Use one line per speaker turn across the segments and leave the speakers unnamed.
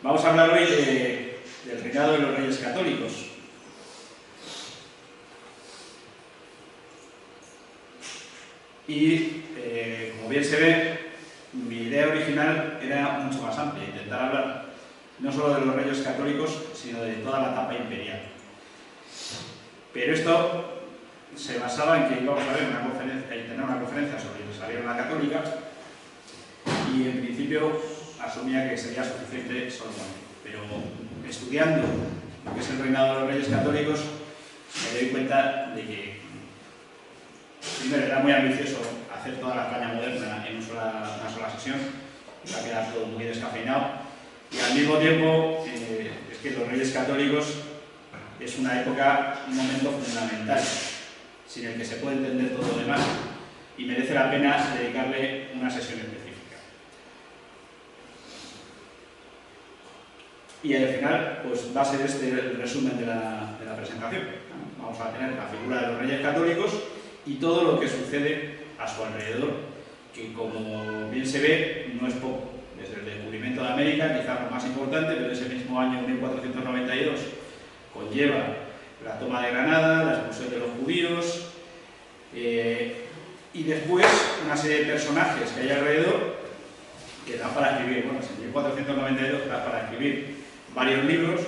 Vamos a hablar hoy del reinado de los Reyes Católicos. Y, como bien se ve, mi idea original era mucho más amplia, intentar hablar no solo de los Reyes Católicos, sino de toda la etapa imperial. Pero esto se basaba en que íbamos a ver tener una conferencia sobre Jerusalén la Católica, y en principio asumía que sería suficiente solo con ello. Pero estudiando lo que es el reinado de los Reyes Católicos, me doy cuenta de que, primero, era muy ambicioso hacer toda la España moderna en una sola sesión, iba a quedar todo muy descafeinado, y al mismo tiempo es que los Reyes Católicos es una época, un momento fundamental, sin el que se puede entender todo lo demás, y merece la pena dedicarle una sesión específica. Y al final, pues va a ser este el resumen de la presentación. Vamos a tener la figura de los Reyes Católicos y todo lo que sucede a su alrededor, que, como bien se ve, no es poco. Desde el descubrimiento de América, quizás lo más importante, pero ese mismo año, 1492, conlleva la toma de Granada, la expulsión de los judíos, y después una serie de personajes que hay alrededor que dan para escribir, bueno, en 1492 da para escribir varios libros.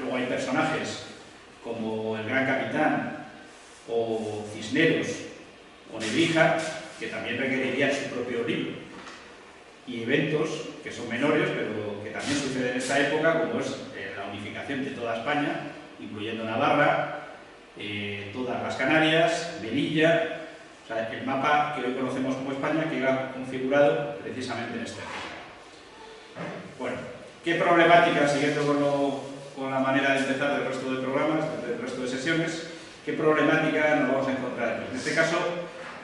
Luego hay personajes como el Gran Capitán o Cisneros o Nebrija, que también requerirían su propio libro, y eventos que son menores pero que también suceden en esta época, como es la unificación de toda España, incluyendo Navarra, todas las Canarias, Melilla, o sea, el mapa que hoy conocemos como España queda configurado precisamente en esta época. Bueno, ¿qué problemáticas, siguiendo con la manera de empezar del resto de programas, del resto de sesiones, qué problemática nos vamos a encontrar? En este caso,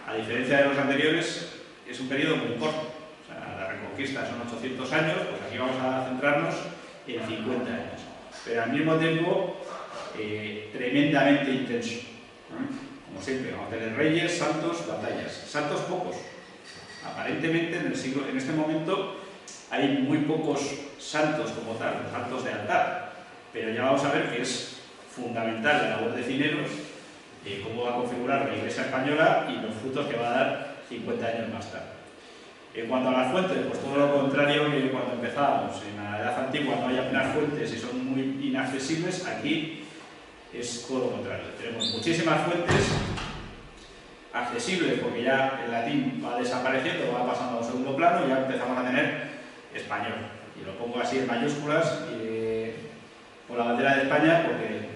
a diferencia de los anteriores, es un periodo muy corto. O sea, la Reconquista son 800 años, pues aquí vamos a centrarnos en 50 años. Pero al mismo tiempo, tremendamente intenso. Como siempre, vamos a tener reyes, santos, batallas. Santos pocos. Aparentemente, en este momento, hay muy pocos santos como tal, santos de altar. Pero ya vamos a ver que es fundamental la labor de Cisneros, cómo va a configurar la Iglesia española y los frutos que va a dar 50 años más tarde. En cuanto a las fuentes, pues todo lo contrario que cuando empezábamos. En la Edad Antigua no hay apenas fuentes y son muy inaccesibles. Aquí es todo lo contrario. Tenemos muchísimas fuentes accesibles, porque ya el latín va desapareciendo, va pasando a un segundo plano, y ya empezamos a tener español. Y lo pongo así en mayúsculas con la bandera de España, porque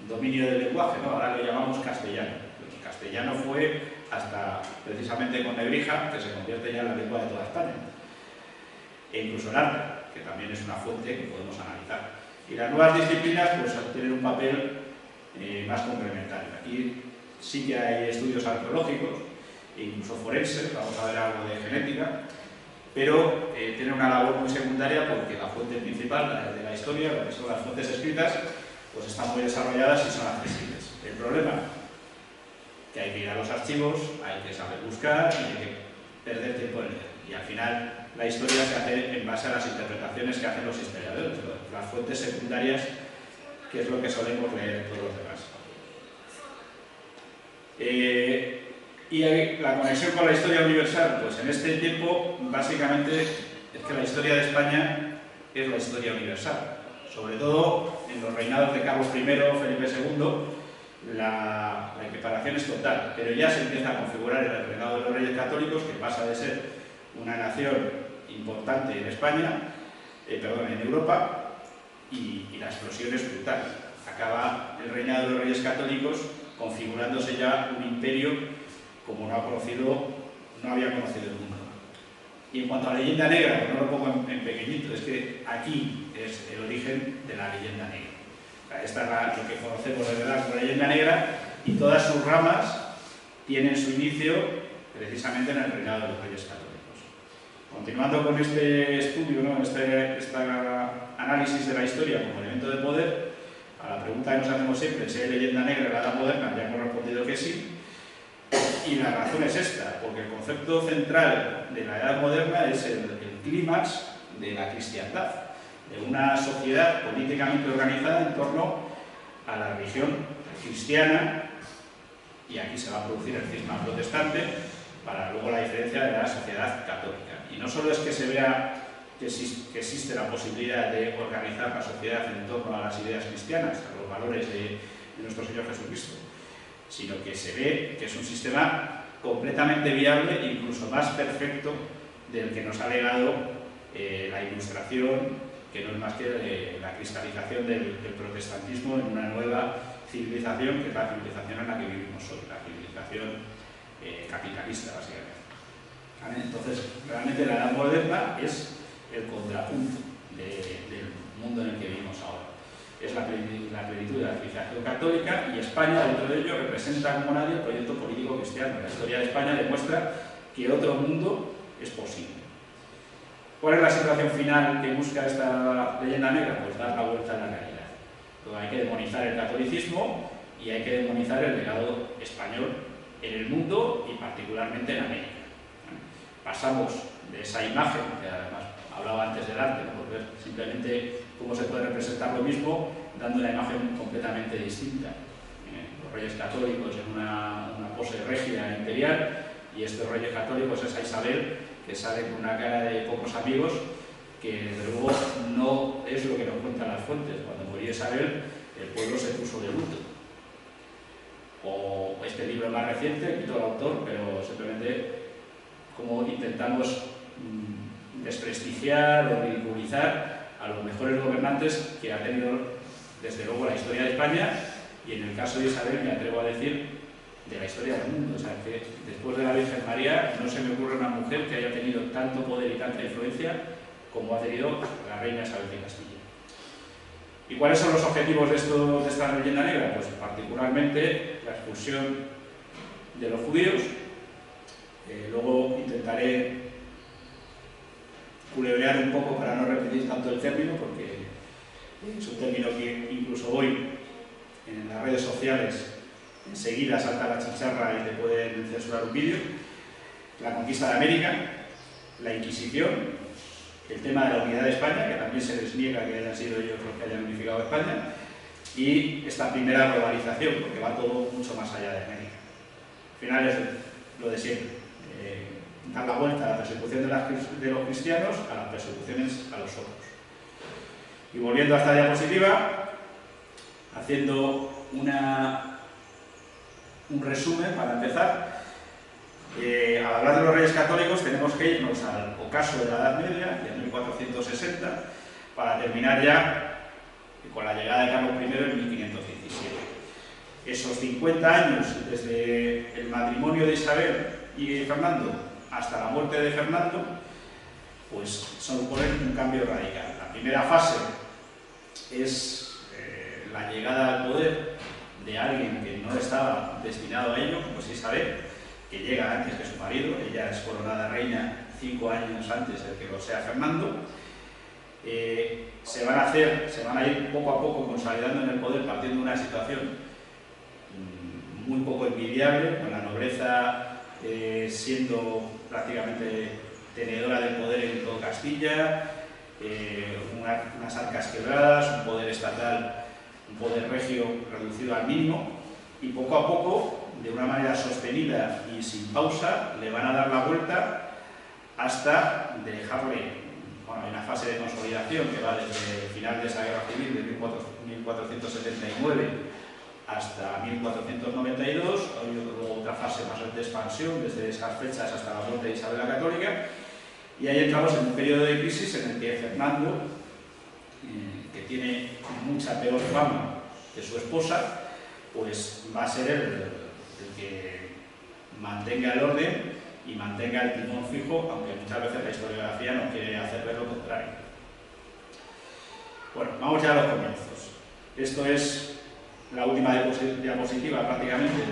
dominio del lenguaje, ¿no? Ahora lo llamamos castellano. El castellano fue hasta precisamente con Nebrija, que se convierte ya en la lengua de toda España. E incluso el arte, que también es una fuente que podemos analizar. Y las nuevas disciplinas pues tienen un papel más complementario. Aquí sí que hay estudios arqueológicos, incluso forenses, vamos a ver algo de genética, pero tiene una labor muy secundaria, porque la fuente principal de la historia, lo que son las fuentes escritas, pues están muy desarrolladas y son accesibles. El problema, que hay que ir a los archivos, hay que saber buscar y hay que perder tiempo en leer. Y al final la historia se hace en base a las interpretaciones que hacen los historiadores, las fuentes secundarias, que es lo que solemos leer todos los demás. Y la conexión con la historia universal, pues en este tiempo básicamente es que la historia de España es la historia universal. Sobre todo en los reinados de Carlos I, Felipe II, la equiparación es total, pero ya se empieza a configurar el reinado de los Reyes Católicos, que pasa de ser una nación importante en España, en Europa, y la explosión es brutal. Acaba el reinado de los Reyes Católicos configurándose ya un imperio como no había conocido el mundo. Y en cuanto a la leyenda negra, pues no lo pongo en pequeñito, es que aquí es el origen de la leyenda negra. O sea, esta es lo que conocemos de verdad como leyenda negra, y todas sus ramas tienen su inicio precisamente en el reinado de los Reyes Católicos. Continuando con este estudio, ¿no? este análisis de la historia como elemento de poder, a la pregunta que nos hacemos siempre, si hay leyenda negra en la Edad Moderna, ya hemos respondido que sí. Y la razón es esta, porque el concepto central de la Edad Moderna es el clímax de la cristiandad. de una sociedad políticamente organizada en torno a la religión cristiana, y aquí se va a producir el cisma protestante, para luego la diferencia de la sociedad católica. Y no solo es que se vea que existe la posibilidad de organizar la sociedad en torno a las ideas cristianas, a los valores de nuestro Señor Jesucristo, sino que se ve que es un sistema completamente viable e incluso más perfecto del que nos ha legado la Ilustración, que no es más que la cristalización del protestantismo en una nueva civilización, que es la civilización en la que vivimos hoy, la civilización capitalista, básicamente. ¿Vale? Entonces, realmente la Edad Moderna es el contrapunto del mundo en el que vivimos ahora. Es la plenitud de la civilización católica, y España, dentro de ello, representa como nadie el proyecto político cristiano. La historia de España demuestra que otro mundo es posible. ¿Cuál es la situación final que busca esta leyenda negra? Pues dar la vuelta a la realidad. Luego hay que demonizar el catolicismo y hay que demonizar el legado español en el mundo y particularmente en América. Pasamos de esa imagen, que además hablaba antes del arte, ¿no? Por ver simplemente cómo se puede representar lo mismo dando una imagen completamente distinta. Los reyes católicos en una pose regia imperial, y estos reyes católicos, esa Isabel, que sale con una cara de pocos amigos, que desde luego no es lo que nos cuentan las fuentes. Cuando murió Isabel, el pueblo se puso de luto. O este libro más reciente, quito el autor, pero simplemente cómo intentamos desprestigiar o ridiculizar a los mejores gobernantes que ha tenido desde luego la historia de España, y en el caso de Isabel me atrevo a decir de la historia del mundo. O sea, que después de la Virgen María no se me ocurre una mujer que haya tenido tanto poder y tanta influencia como ha tenido la reina Isabel de Castilla. ¿Y cuáles son los objetivos de esta leyenda negra? Pues particularmente la expulsión de los judíos. Luego intentaré culebrear un poco para no repetir tanto el término, porque es un término que incluso hoy en las redes sociales enseguida salta la chicharra y te pueden censurar un vídeo. La conquista de América, la Inquisición, el tema de la unidad de España, que también se les niega que hayan sido ellos los que hayan unificado España, y esta primera globalización, porque va todo mucho más allá de América. Al final es lo de siempre, dar la vuelta a la persecución de los cristianos a las persecuciones a los otros. Y volviendo a esta diapositiva, haciendo un resumen para empezar. Al hablar de los reyes católicos tenemos que irnos al ocaso de la Edad Media, de 1460, para terminar ya con la llegada de Carlos I en 1517. Esos 50 años desde el matrimonio de Isabel y Fernando hasta la muerte de Fernando, pues suponen un cambio radical. La primera fase es la llegada al poder de alguien que no estaba destinado a ello, como es Isabel, que llega antes que su marido. Ella es coronada reina 5 años antes de que lo sea Fernando. Se van a ir poco a poco consolidando en el poder, partiendo de una situación muy poco envidiable, con la nobleza siendo prácticamente tenedora del poder en todo Castilla, unas arcas quebradas, un poder estatal, un poder regio reducido al mínimo, y poco a poco, de una manera sostenida y sin pausa, le van a dar la vuelta hasta dejarle, bueno, hay una fase de consolidación que va desde el final de esa guerra civil de 1479 hasta 1492, hay luego otra fase más de expansión desde esas fechas hasta la muerte de Isabel la Católica, y ahí entramos en un periodo de crisis en el que Fernando, que tiene mucha peor fama que su esposa, pues va a ser el que mantenga el orden y mantenga el timón fijo, aunque muchas veces la historiografía nos quiere hacer ver lo contrario. Bueno, vamos ya a los comienzos. Esto es la última diapositiva prácticamente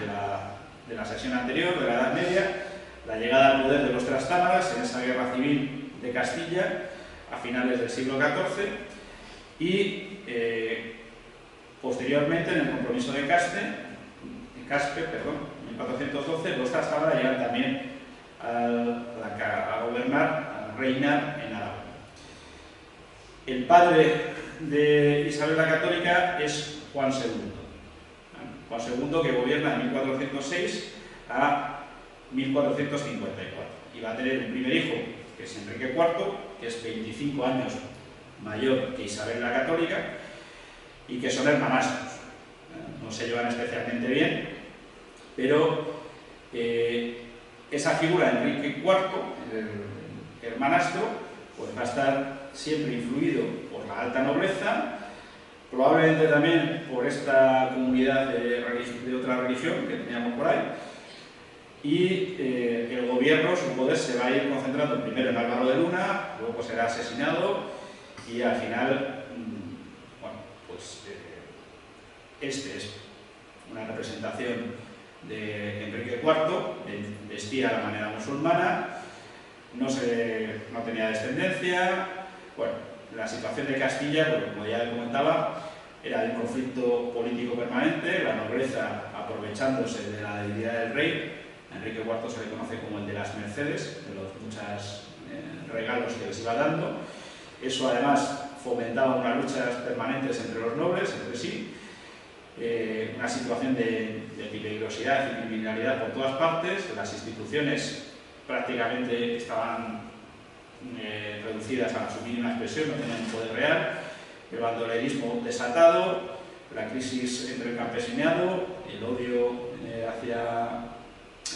de la sesión anterior, de la Edad Media, la llegada al poder de los Trastámaras en esa guerra civil de Castilla a finales del siglo XIV, y posteriormente en el compromiso de Caspe, en 1412, los Trastámaras llegan también a gobernar, a reinar en Aragón. El padre de Isabel la Católica es Juan II. Juan II, que gobierna de 1406 a 1454. Y va a tener un primer hijo, que es Enrique IV, que es 25 años mayor que Isabel la Católica, y que son hermanastros. No se llevan especialmente bien, pero esa figura de Enrique IV, el hermanastro, pues va a estar siempre influido por la alta nobleza, probablemente también por esta comunidad de otra religión que teníamos por ahí, y el gobierno, su poder, se va a ir concentrando primero en Álvaro de Luna, luego será asesinado y al final, bueno, pues este es una representación de Enrique IV, vestía a la manera musulmana, no tenía descendencia. Bueno, la situación de Castilla, pues, como ya comentaba, era de un conflicto político permanente, la nobleza aprovechándose de la debilidad del rey. A Enrique IV se le conoce como el de las mercedes, de los muchos regalos que les iba dando. Eso además fomentaba unas luchas permanentes entre los nobles, entre sí, una situación de peligrosidad y criminalidad por todas partes. Las instituciones prácticamente estaban reducidas a su mínima expresión, no tenían poder real, el bandolerismo desatado, la crisis entre el campesinado, el odio hacia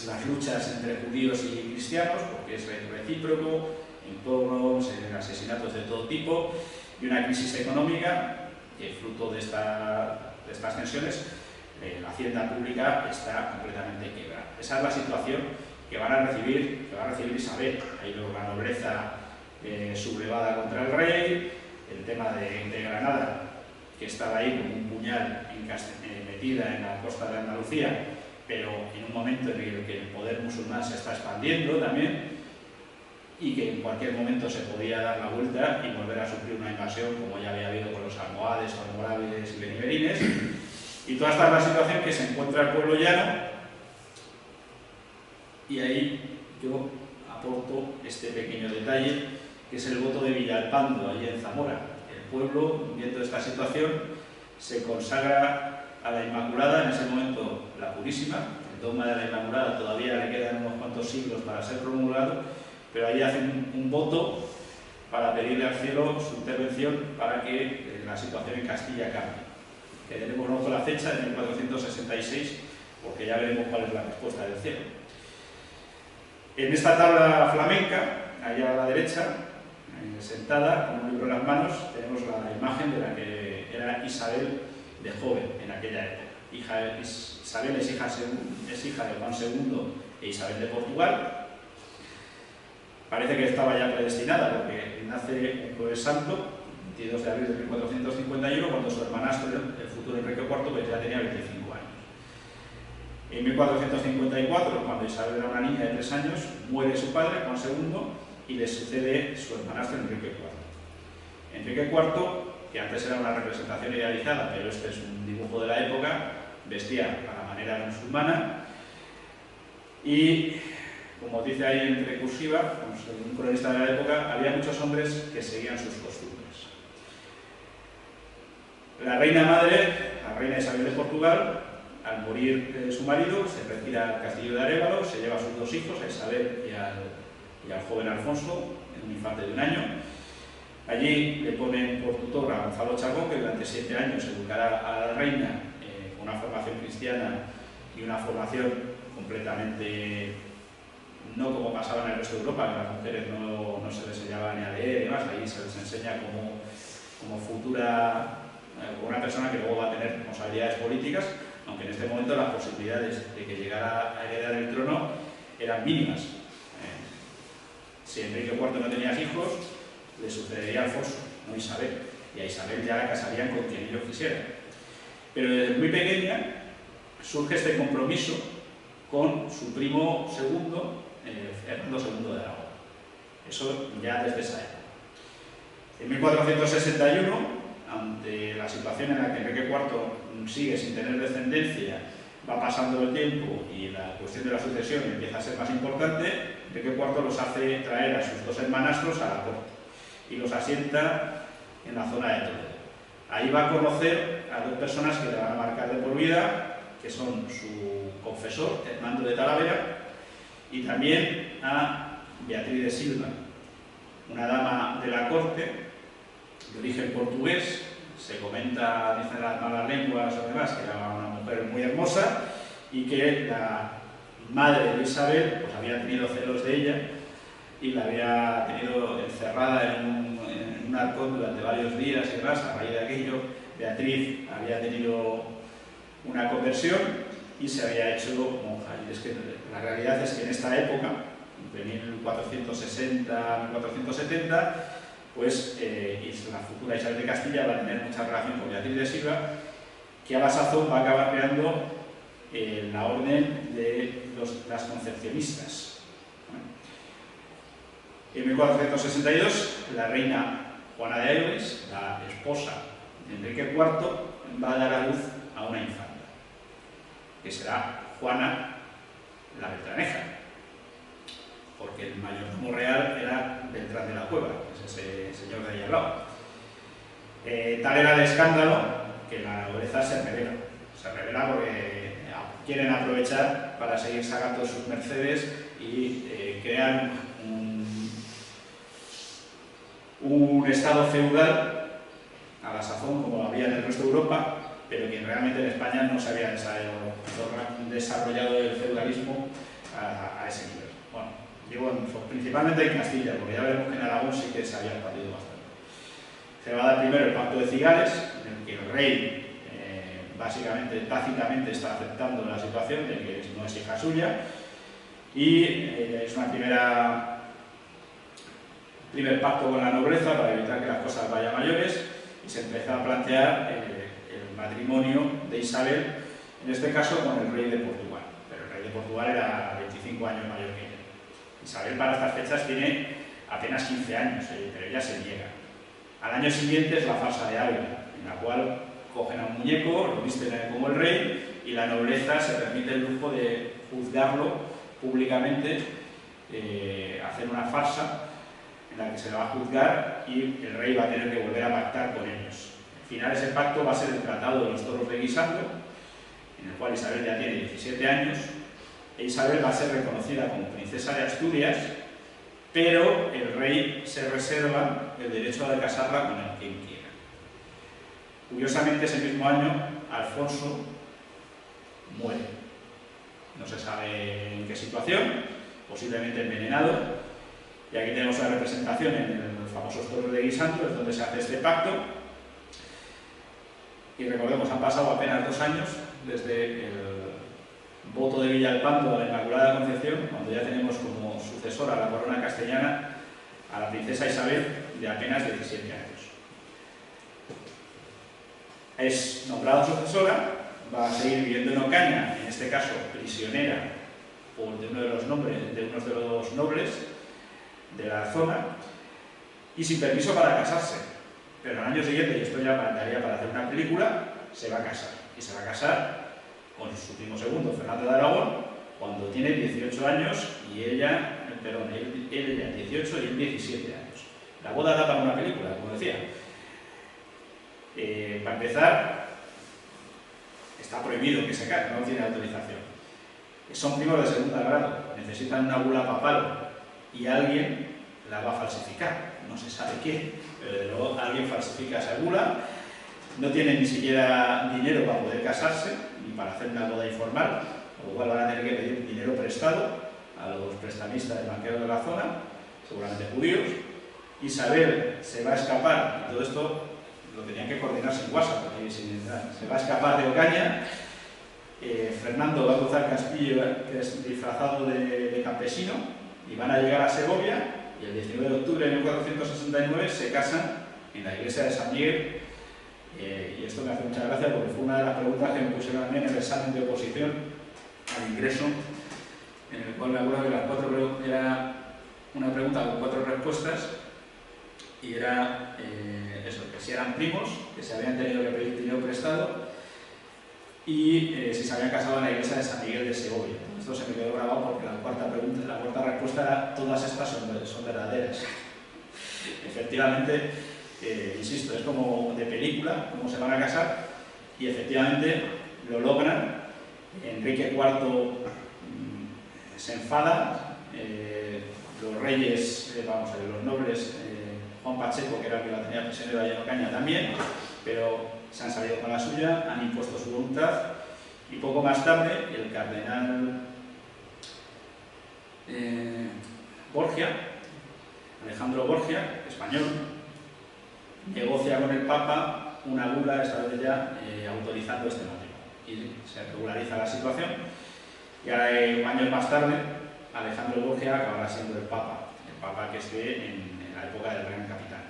las luchas entre judíos y cristianos, porque es recíproco, en pogromos, en asesinatos de todo tipo, y una crisis económica que, fruto de estas tensiones, la hacienda pública está completamente quebrada. Esa es la situación que va a recibir Isabel. Ahí luego la nobleza sublevada contra el rey, el tema de Granada, que estaba ahí como un puñal metida en la costa de Andalucía, pero en un momento en el que el poder musulmán se está expandiendo también, y que en cualquier momento se podía dar la vuelta y volver a sufrir una invasión, como ya había habido con los almohades, almorávides y benimerines. Y toda esta es la situación que se encuentra el pueblo llano, y ahí yo aporto este pequeño detalle, que es el voto de Villalpando, allí en Zamora. El pueblo, viendo esta situación, se consagra a la Inmaculada, en ese momento la Purísima. El dogma de la Inmaculada todavía le quedan unos cuantos siglos para ser promulgado, pero ahí hacen un voto para pedirle al cielo su intervención para que la situación en Castilla cambie. Que tenemos luego la fecha de 1466, porque ya veremos cuál es la respuesta del cielo. En esta tabla flamenca, allá a la derecha, sentada con un libro en las manos, tenemos la imagen de la que era Isabel de joven en aquella época. Isabel es hija de Juan II e Isabel de Portugal. Parece que estaba ya predestinada, porque nace un Jueves Santo, 22 de abril de 1451, cuando su hermanastro, el futuro Enrique IV, pues ya tenía 25 años. En 1454, cuando Isabel era una niña de 3 años, muere su padre, Juan II, y le sucede su hermanastro Enrique IV. Enrique IV, que antes era una representación idealizada, pero este es un dibujo de la época, vestía a la manera musulmana, y, como dice ahí entre cursiva, un cronista de la época, había muchos hombres que seguían sus costumbres. La reina madre, la reina Isabel de Portugal, al morir su marido, se retira al castillo de Arévalo, se lleva a sus 2 hijos, a Isabel y al joven Alfonso, un infante de 1 año. Allí le ponen por tutor a Gonzalo Chacón, que durante 7 años educará a la reina con una formación cristiana y una formación completamente, no como pasaba en el resto de Europa, que a las mujeres no se les enseñaba ni a leer y demás. Ahí se les enseña como futura, como una persona que luego va a tener responsabilidades políticas, aunque en este momento las posibilidades de que llegara a heredar el trono eran mínimas. Si Enrique IV no tenía hijos, le sucedería a Alfonso, no Isabel, y a Isabel ya la casarían con quien ellos quisieran. Pero desde muy pequeña surge este compromiso con su primo segundo, Fernando II de Aragón. Eso ya desde esa época. En 1461, ante la situación en la que Enrique IV sigue sin tener descendencia, va pasando el tiempo y la cuestión de la sucesión empieza a ser más importante, Enrique IV los hace traer a sus 2 hermanastros a la corte y los asienta en la zona de Toledo. Ahí va a conocer a dos personas que le van a marcar de por vida, que son su confesor, Hernando de Talavera, y también a Beatriz de Silva, una dama de la corte, de origen portugués. Se comenta, dicen las malas lenguas o demás, que era una mujer muy hermosa y que la madre de Isabel pues, había tenido celos de ella y la había tenido encerrada en un arcón durante varios días y demás. A raíz de aquello, Beatriz había tenido una conversión y se había hecho monja. Y es que la realidad es que en esta época, de 1460-1470, pues la futura Isabel de Castilla va a tener mucha relación con Beatriz de Silva, que a la sazón va a acabar creando la orden de las concepcionistas. En 1462, la reina Juana de Aigues, la esposa de Enrique IV, va a dar a luz a una infanta, que será Juana la Beltraneja, porque el mayordomo real era Beltrán de la Cueva, que es ese señor de ahí al lado. Tal era el escándalo que la nobleza se revela porque quieren aprovechar para seguir sacando sus mercedes y crear un estado feudal a la sazón como había en el resto de Europa, pero que realmente en España no se había desarrollado el feudalismo a ese nivel. Bueno, digo principalmente en Castilla, porque ya vemos que en Aragón sí que se había expandido bastante. Se va a dar primero el Pacto de Cigales, en el que el rey básicamente, tácitamente está aceptando la situación de que no es hija suya, y es una primer pacto con la nobleza para evitar que las cosas vayan mayores, y se empieza a plantear el matrimonio de Isabel, en este caso con el rey de Portugal, pero el rey de Portugal era 25 años mayor que ella. Isabel para estas fechas tiene apenas 15 años, pero ella se niega. Al año siguiente es la farsa de Ávila, en la cual cogen a un muñeco, lo visten como el rey, y la nobleza se permite el lujo de juzgarlo públicamente, hacer una farsa en la que se le va a juzgar y el rey va a tener que volver a pactar con ellos. Al final ese pacto va a ser el Tratado de los Toros de Guisando, en el cual Isabel ya tiene 17 años, e Isabel va a ser reconocida como princesa de Asturias, pero el rey se reserva el derecho de casarla con el quien quiera. Curiosamente, ese mismo año, Alfonso muere. No se sabe en qué situación, posiblemente envenenado. Y aquí tenemos la representación en los famosos Toros de Guisando, es donde se hace este pacto. Y recordemos, han pasado apenas 2 años desde el voto de Villalpando a la Inmaculada Concepción, cuando ya tenemos como sucesora a la corona castellana a la princesa Isabel, de apenas 17 años. Es nombrada sucesora, va a seguir viviendo en Ocaña, en este caso prisionera de uno de los nobles de la zona, y sin permiso para casarse. Pero al año siguiente, y esto ya daría para hacer una película, se va a casar. Y se va a casar con su primo segundo, Fernando de Aragón, cuando tiene 18 años y ella, él ya 18 y él 17 años. La boda da para una película, como decía. Para empezar, está prohibido que se case, no tiene autorización. Son primos de segundo grado, necesitan una bula papal y alguien la va a falsificar. No se sabe quién, pero desde luego alguien falsifica esa bula. No tienen ni siquiera dinero para poder casarse, ni para hacer una boda informal, con lo cual van a tener que pedir dinero prestado a los prestamistas de banqueros de la zona, seguramente judíos. Isabel se va a escapar, y todo esto lo tenían que coordinar sin WhatsApp, porque se va a escapar de Ocaña. Fernando va a cruzar Castillo, que es disfrazado de campesino, y van a llegar a Segovia, y el 19 de octubre de 1469 se casan en la iglesia de San Miguel. Y esto me hace mucha gracia porque fue una de las preguntas que me pusieron a mí en el examen de oposición al ingreso, en el cual me acuerdo que era una pregunta con 4 respuestas, y era eso, que si eran primos, que se habían tenido que pedir dinero prestado, y si se habían casado en la iglesia de San Miguel de Segovia. Esto se me quedó grabado porque la cuarta respuesta era: todas estas son verdaderas. Efectivamente, insisto, es como de película, cómo se van a casar, y efectivamente lo logran. Enrique IV se enfada, los reyes, vamos a ver, los nobles, Juan Pacheco, que era el que la tenía prisionero allá en Ocaña también, pero se han salido con la suya, han impuesto su voluntad, y poco más tarde el cardenal Borgia, Alejandro Borgia, español, negocia con el Papa una bula, esta vez ya autorizando este matrimonio, y se regulariza la situación, y ahora, años más tarde, Alejandro Borgia acabará siendo el Papa que esté en la época del Gran Capitán.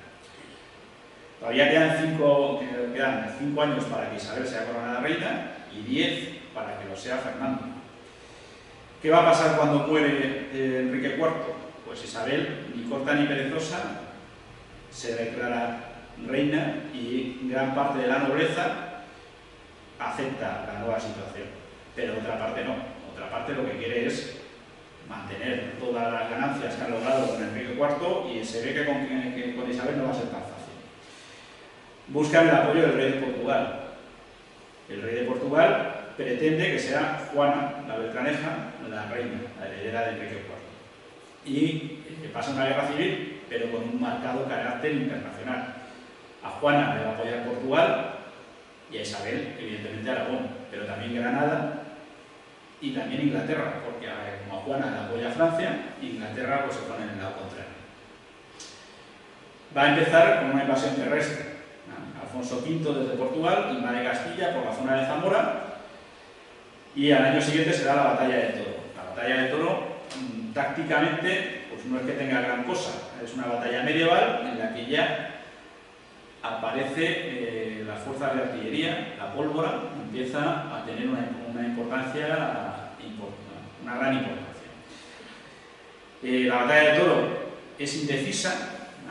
Todavía quedan 5 años para que Isabel sea coronada reina y 10 para que lo sea Fernando. ¿Qué va a pasar cuando muere Enrique IV? Pues Isabel, ni corta ni perezosa, se declara reina y gran parte de la nobleza acepta la nueva situación, pero otra parte no. Otra parte lo que quiere es mantener todas las ganancias que han logrado con Enrique IV, y se ve que con Isabel no va a ser tan fácil. Buscan el apoyo del rey de Portugal. El rey de Portugal pretende que sea Juana, la Beltraneja, la reina, la heredera de Enrique IV. Y que pasa una guerra civil, pero con un marcado carácter internacional. A Juana le va a apoyar Portugal y a Isabel, evidentemente, Aragón, pero también Granada y también Inglaterra, porque como a Juana le apoya Francia, Inglaterra pues se pone en el lado contrario. Va a empezar con una invasión terrestre. Alfonso V desde Portugal invade Castilla por la zona de Zamora, y al año siguiente se da la batalla de Toro. La batalla de Toro, tácticamente, pues no es que tenga gran cosa, es una batalla medieval en la que ya aparece las fuerzas de artillería, la pólvora empieza a tener una importancia, una gran importancia. La batalla de Toro es indecisa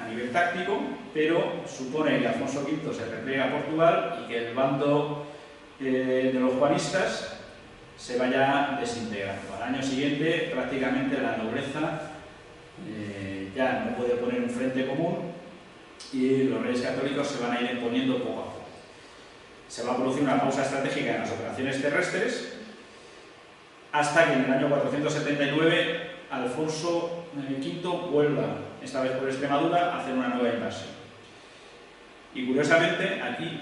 a nivel táctico, pero supone que Alfonso V se repliega a Portugal y que el bando de los juanistas se vaya desintegrando. Al año siguiente, prácticamente la nobleza ya no puede poner un frente común, y los reyes católicos se van a ir imponiendo poco a poco. Se va a producir una pausa estratégica en las operaciones terrestres, hasta que en el año 479 Alfonso V vuelva, esta vez por Extremadura, a hacer una nueva invasión. Y curiosamente, aquí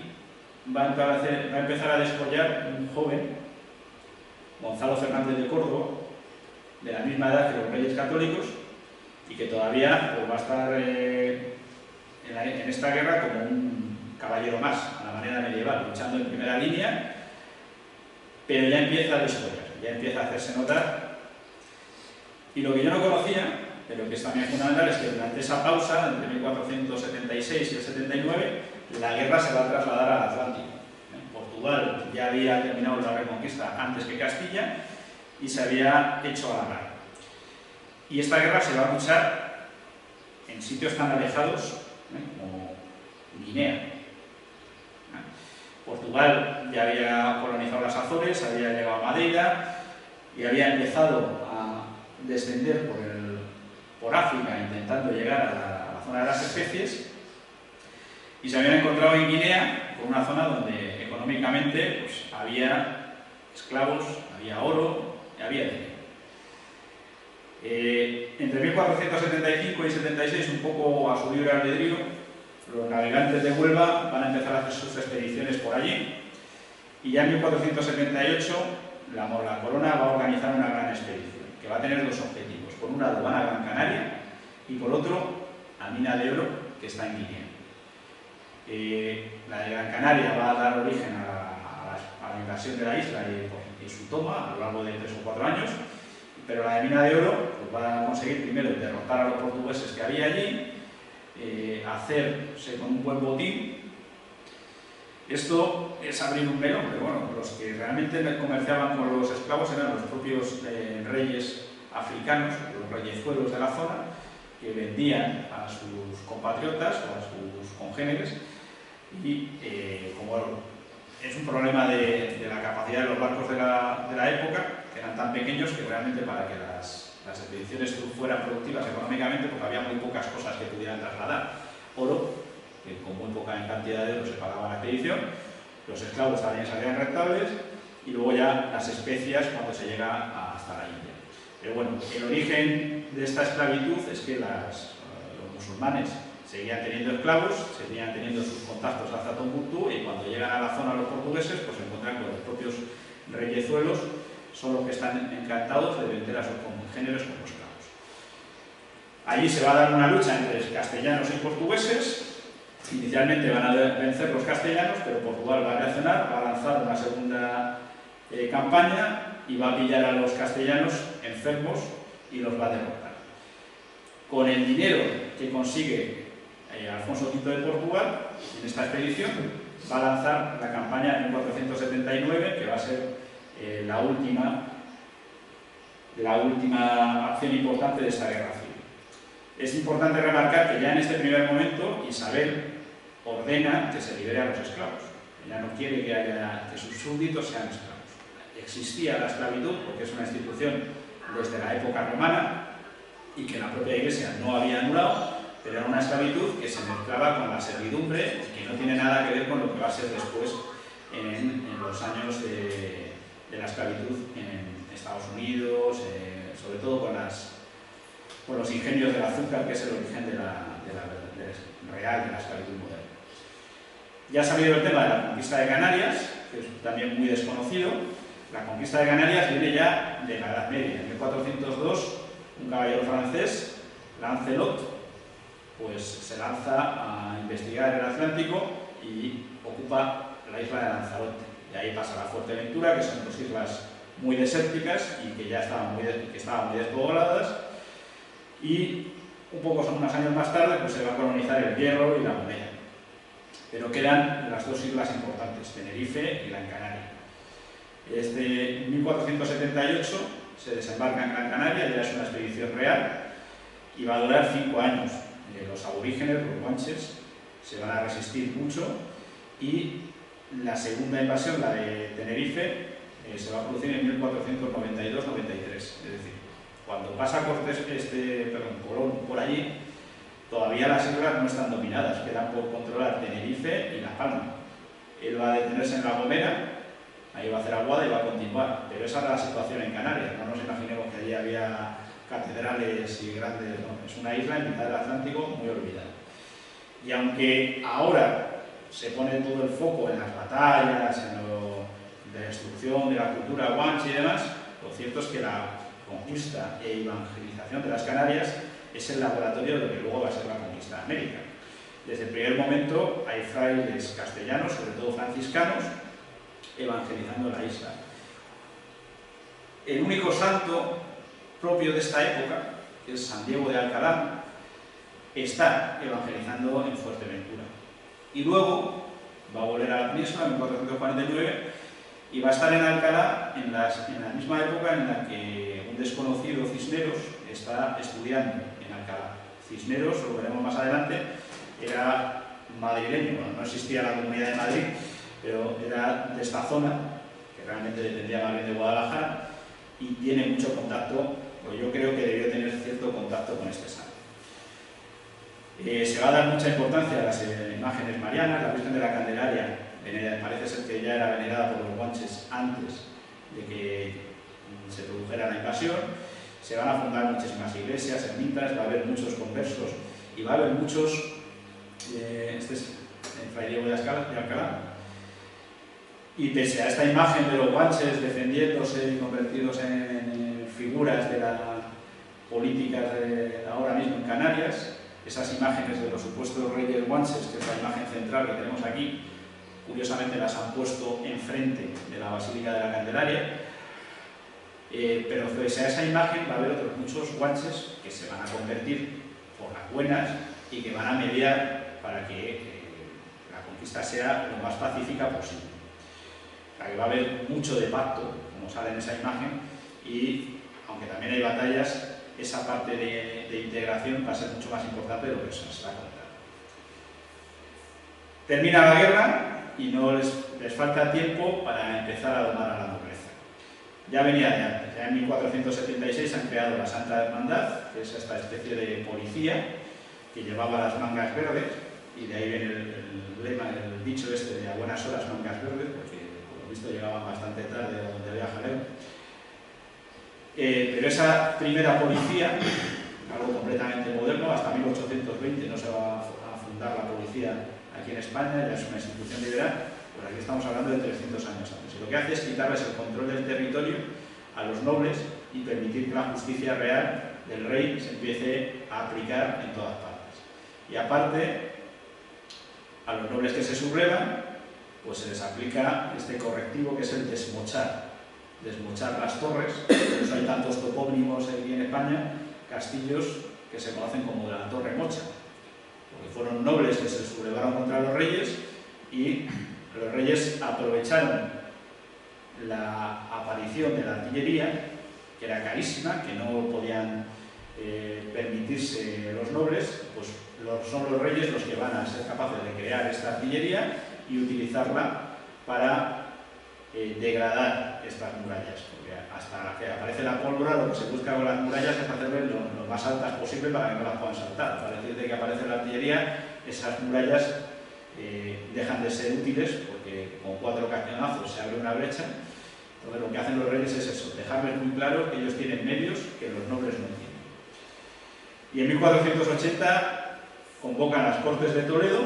va a empezar a descollar un joven, Gonzalo Fernández de Córdoba, de la misma edad que los reyes católicos, y que todavía pues, va a estar en esta guerra como un caballero más, a la manera medieval, luchando en primera línea, pero ya empieza a descollar, ya empieza a hacerse notar. Y lo que yo no conocía, pero que es también fundamental, es que durante esa pausa, entre 1476 y el 79, la guerra se va a trasladar al Atlántico. Portugal ya había terminado la reconquista antes que Castilla y se había hecho a la mar. Y esta guerra se va a luchar en sitios tan alejados como Guinea. Portugal ya había colonizado las Azores, había llegado a Madeira y había empezado a descender por África, intentando llegar a la zona de las especies, y se habían encontrado en Guinea con una zona donde económicamente pues, había esclavos, había oro y había dinero. Entre 1475 y 76, un poco a su libre albedrío, los navegantes de Huelva van a empezar a hacer sus expediciones por allí, y ya en 1478 la corona va a organizar una gran expedición que va a tener dos objetivos: por un lado van a Gran Canaria y por otro a Mina de Oro, que está en Guinea. La de Gran Canaria va a dar origen a la invasión de la isla y su toma a lo largo de 3 o 4 años, pero la de Mina de Oro pues, va a conseguir primero derrotar a los portugueses que había allí, hacerse con un buen botín. Esto es abrir un melón, pero bueno, los que realmente comerciaban con los esclavos eran los propios reyes africanos, los reyezuelos de la zona, que vendían a sus compatriotas o a sus congéneres, y como es un problema de la capacidad de los barcos de la época, que eran tan pequeños que realmente para que las expediciones fueran productivas económicamente, pues había muy pocas cosas que pudieran trasladar. Oro que con muy poca cantidad de euros se pagaba la expedición, los esclavos también salían rentables, y luego ya las especias cuando se llega hasta la India. Pero bueno, el origen de esta esclavitud es que los musulmanes seguían teniendo esclavos, seguían teniendo sus contactos hasta Tombuctú, y cuando llegan a la zona los portugueses, pues se encuentran con los propios reyezuelos, son los que están encantados de vender a sus congéneres como esclavos. Allí se va a dar una lucha entre castellanos y portugueses. Inicialmente van a vencer los castellanos, pero Portugal va a reaccionar, va a lanzar una segunda campaña y va a pillar a los castellanos enfermos y los va a derrotar. Con el dinero que consigue Alfonso V de Portugal en esta expedición, va a lanzar la campaña en 1479, que va a ser la última acción importante de esta guerra civil. Es importante remarcar que ya en este primer momento Isabel ordena que se libere a los esclavos. Ella no quiere que sus súbditos sean esclavos. Existía la esclavitud porque es una institución desde la época romana y que la propia Iglesia no había anulado, pero era una esclavitud que se mezclaba con la servidumbre, que no tiene nada que ver con lo que va a ser después en los años de la esclavitud en Estados Unidos, sobre todo con los ingenios del azúcar, que es el origen real de la esclavitud moderna. Ya ha salido el tema de la conquista de Canarias, que es también muy desconocido. La conquista de Canarias viene ya de la Edad Media. En 1402, un caballero francés, Lancelot, pues se lanza a investigar el Atlántico y ocupa la isla de Lanzarote. Y ahí pasa la Fuerteventura, que son dos islas muy desérticas y que ya estaban muy despobladas. Y unos años más tarde pues se va a colonizar el Hierro y la Gomera. Pero quedan las dos islas importantes, Tenerife y Gran Canaria. Desde 1478 se desembarca en Gran Canaria, ya es una expedición real, y va a durar 5 años. Los aborígenes, los guanches, se van a resistir mucho, y la segunda invasión, la de Tenerife, se va a producir en 1492-93. Es decir, cuando pasa Colón por allí, todavía las islas no están dominadas, quedan por controlar Tenerife y La Palma. Él va a detenerse en La Gomera, ahí va a hacer aguada y va a continuar, pero esa era la situación en Canarias. No nos imaginemos que allí había catedrales y grandes, no, es una isla en mitad del Atlántico muy olvidada. Y aunque ahora se pone todo el foco en las batallas, en la destrucción de la cultura guanche y demás, lo cierto es que la conquista e evangelización de las Canarias es el laboratorio de lo que luego va a ser la conquista de América. Desde el primer momento hay frailes castellanos, sobre todo franciscanos, evangelizando la isla. El único santo propio de esta época, que es San Diego de Alcalá, está evangelizando en Fuerteventura. Y luego va a volver a la península en 1449 y va a estar en Alcalá en la misma época en la que un desconocido, Cisneros, está estudiando en Alcalá. Cisneros, lo veremos más adelante, era madrileño. Bueno, no existía la Comunidad de Madrid, pero era de esta zona, que realmente dependía más bien de Guadalajara, y tiene mucho contacto, pues yo creo que debió tener cierto contacto con este santo. Se va a dar mucha importancia a las imágenes marianas. La Virgen de la Candelaria parece ser que ya era venerada por los guanches antes de que se produjera la invasión. Se van a fundar muchísimas iglesias, ermitas, va a haber muchos conversos y va a haber muchos, este es el Fray Diego de Alcalá, y pese a esta imagen de los guanches defendiéndose y convertidos en figuras de la política de ahora mismo en Canarias, esas imágenes de los supuestos reyes guanches, que es la imagen central que tenemos aquí, curiosamente las han puesto enfrente de la Basílica de la Candelaria, pero pese a esa imagen va a haber otros muchos guanches que se van a convertir por las buenas y que van a mediar para que la conquista sea lo más pacífica posible. O sea, que va a haber mucho de pacto, como sale en esa imagen, y aunque también hay batallas, esa parte de integración va a ser mucho más importante de lo que se nos está contando. Termina la guerra y no les falta tiempo para empezar a domar a la nobleza. Ya venía de antes, ya en 1476 han creado la Santa Hermandad, que es esta especie de policía que llevaba las mangas verdes, y de ahí viene el lema, el dicho este de a buenas horas mangas verdes, porque por lo visto llegaban bastante tarde a donde había jaleo. Pero esa primera policía, algo completamente moderno, hasta 1820 no se va a fundar la policía aquí en España, ya es una institución liberal, pues aquí estamos hablando de 300 años antes. Y lo que hace es quitarles el control del territorio a los nobles y permitir que la justicia real del rey se empiece a aplicar en todas partes. Y aparte, a los nobles que se sublevan, pues se les aplica este correctivo que es el desmochar las torres. Por eso hay tantos topónimos aquí en España, castillos que se conocen como de la Torre Mocha, porque fueron nobles que se sublevaron contra los reyes y los reyes aprovecharon la aparición de la artillería, que era carísima, que no podían permitirse los nobles, pues son los reyes los que van a ser capaces de crear esta artillería y utilizarla para degradar estas murallas, porque hasta que aparece la pólvora lo que se busca con las murallas es hacerlas lo más altas posible para que no las puedan saltar. A partir de que aparece la artillería, esas murallas dejan de ser útiles porque con 4 cañonazos se abre una brecha. Entonces lo que hacen los reyes es eso, dejarles muy claro que ellos tienen medios que los nobles no tienen. Y en 1480 convocan las Cortes de Toledo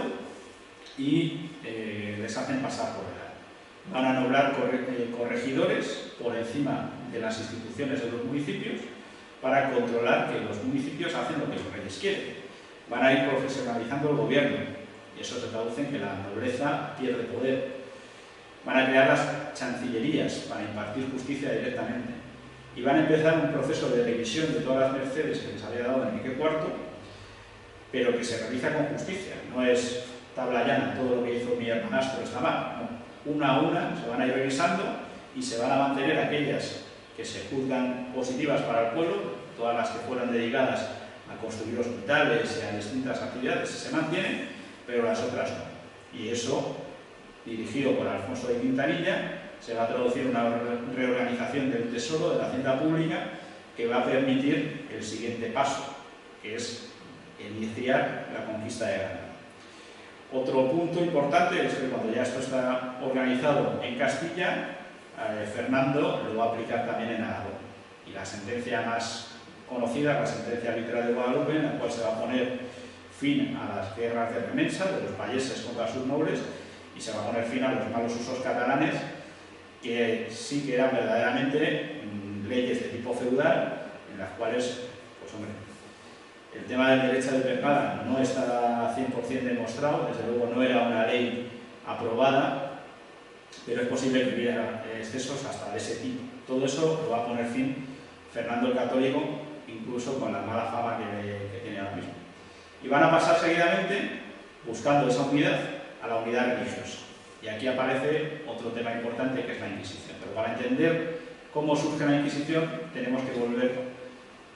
y les hacen pasar por el van a nombrar corregidores por encima de las instituciones de los municipios para controlar que los municipios hacen lo que los reyes quieren. Van a ir profesionalizando el gobierno y eso se traduce en que la nobleza pierde poder. Van a crear las chancillerías para impartir justicia directamente y van a empezar un proceso de revisión de todas las mercedes que les había dado Enrique IV, pero que se realiza con justicia. No es tabla llana, todo lo que hizo mi hermanastro está mal, no. Una a una se van a ir revisando y se van a mantener aquellas que se juzgan positivas para el pueblo, todas las que fueran dedicadas a construir hospitales y a distintas actividades se mantienen, pero las otras no. Y eso, dirigido por Alfonso de Quintanilla, se va a traducir una reorganización del tesoro, de la hacienda pública, que va a permitir el siguiente paso, que es iniciar la conquista de Granada. Otro punto importante es que cuando ya esto está organizado en Castilla, Fernando lo va a aplicar también en Aragón. Y la sentencia más conocida, la sentencia arbitral de Guadalupe, en la cual se va a poner fin a las guerras de remensa de los valleses contra sus nobles y se va a poner fin a los malos usos catalanes, que sí que eran verdaderamente leyes de tipo feudal, en las cuales, pues hombre, el tema del derecho de prepara no está 100% demostrado, desde luego no era una ley aprobada, pero es posible que hubiera excesos hasta de ese tipo. Todo eso lo va a poner fin Fernando el Católico, incluso con la mala fama que tiene ahora mismo. Y van a pasar seguidamente, buscando esa unidad, a la unidad religiosa. Y aquí aparece otro tema importante que es la Inquisición. Pero para entender cómo surge la Inquisición tenemos que volver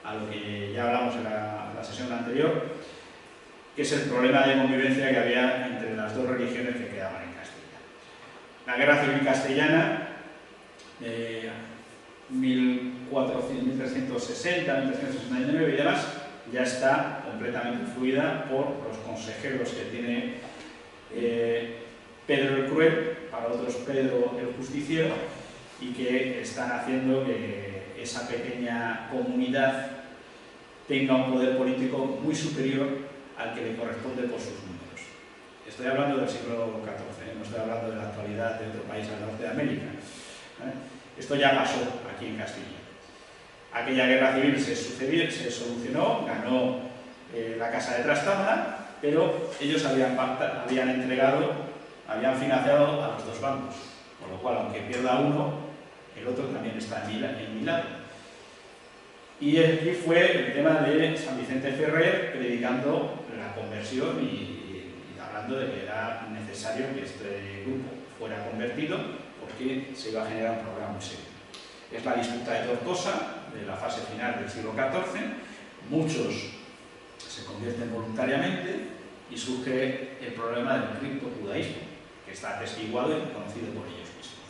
a lo que ya hablamos en la sesión anterior, que es el problema de convivencia que había entre las dos religiones que quedaban en Castilla. La Guerra Civil Castellana, 1360, 1369 y demás, ya está completamente influida por los consejeros que tiene Pedro el Cruel, para otros Pedro el Justiciero, y que están haciendo que esa pequeña comunidad tenga un poder político muy superior al que le corresponde por sus números. Estoy hablando del siglo XIV, no estoy hablando de la actualidad de otro país al norte de América. Esto ya pasó aquí en Castilla. Aquella guerra civil se solucionó, ganó la Casa de Trastámara, pero ellos habían financiado a los dos bandos, con lo cual, aunque pierda uno, el otro también está en mi lado. Y aquí fue el tema de San Vicente Ferrer predicando la conversión y hablando de que era necesario que este grupo fuera convertido porque se iba a generar un problema muy serio. Es la disputa de Tortosa, de la fase final del siglo XIV. Muchos se convierten voluntariamente y surge el problema del criptojudaísmo, que está atestiguado y conocido por ellos mismos.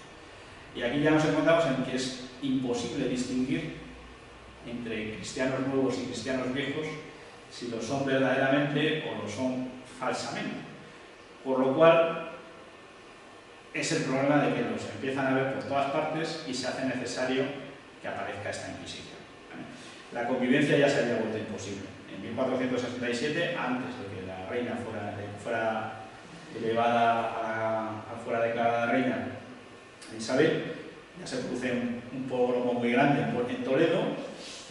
Y aquí ya nos encontramos en que es imposible distinguir entre cristianos nuevos y cristianos viejos si lo son verdaderamente o lo son falsamente. Por lo cual, es el problema de que los empiezan a ver por todas partes y se hace necesario que aparezca esta Inquisición. La convivencia ya se había vuelto imposible. En 1467, antes de que la reina fuera elevada fuera declarada reina Isabel, ya se produce un pogromo muy grande en Toledo.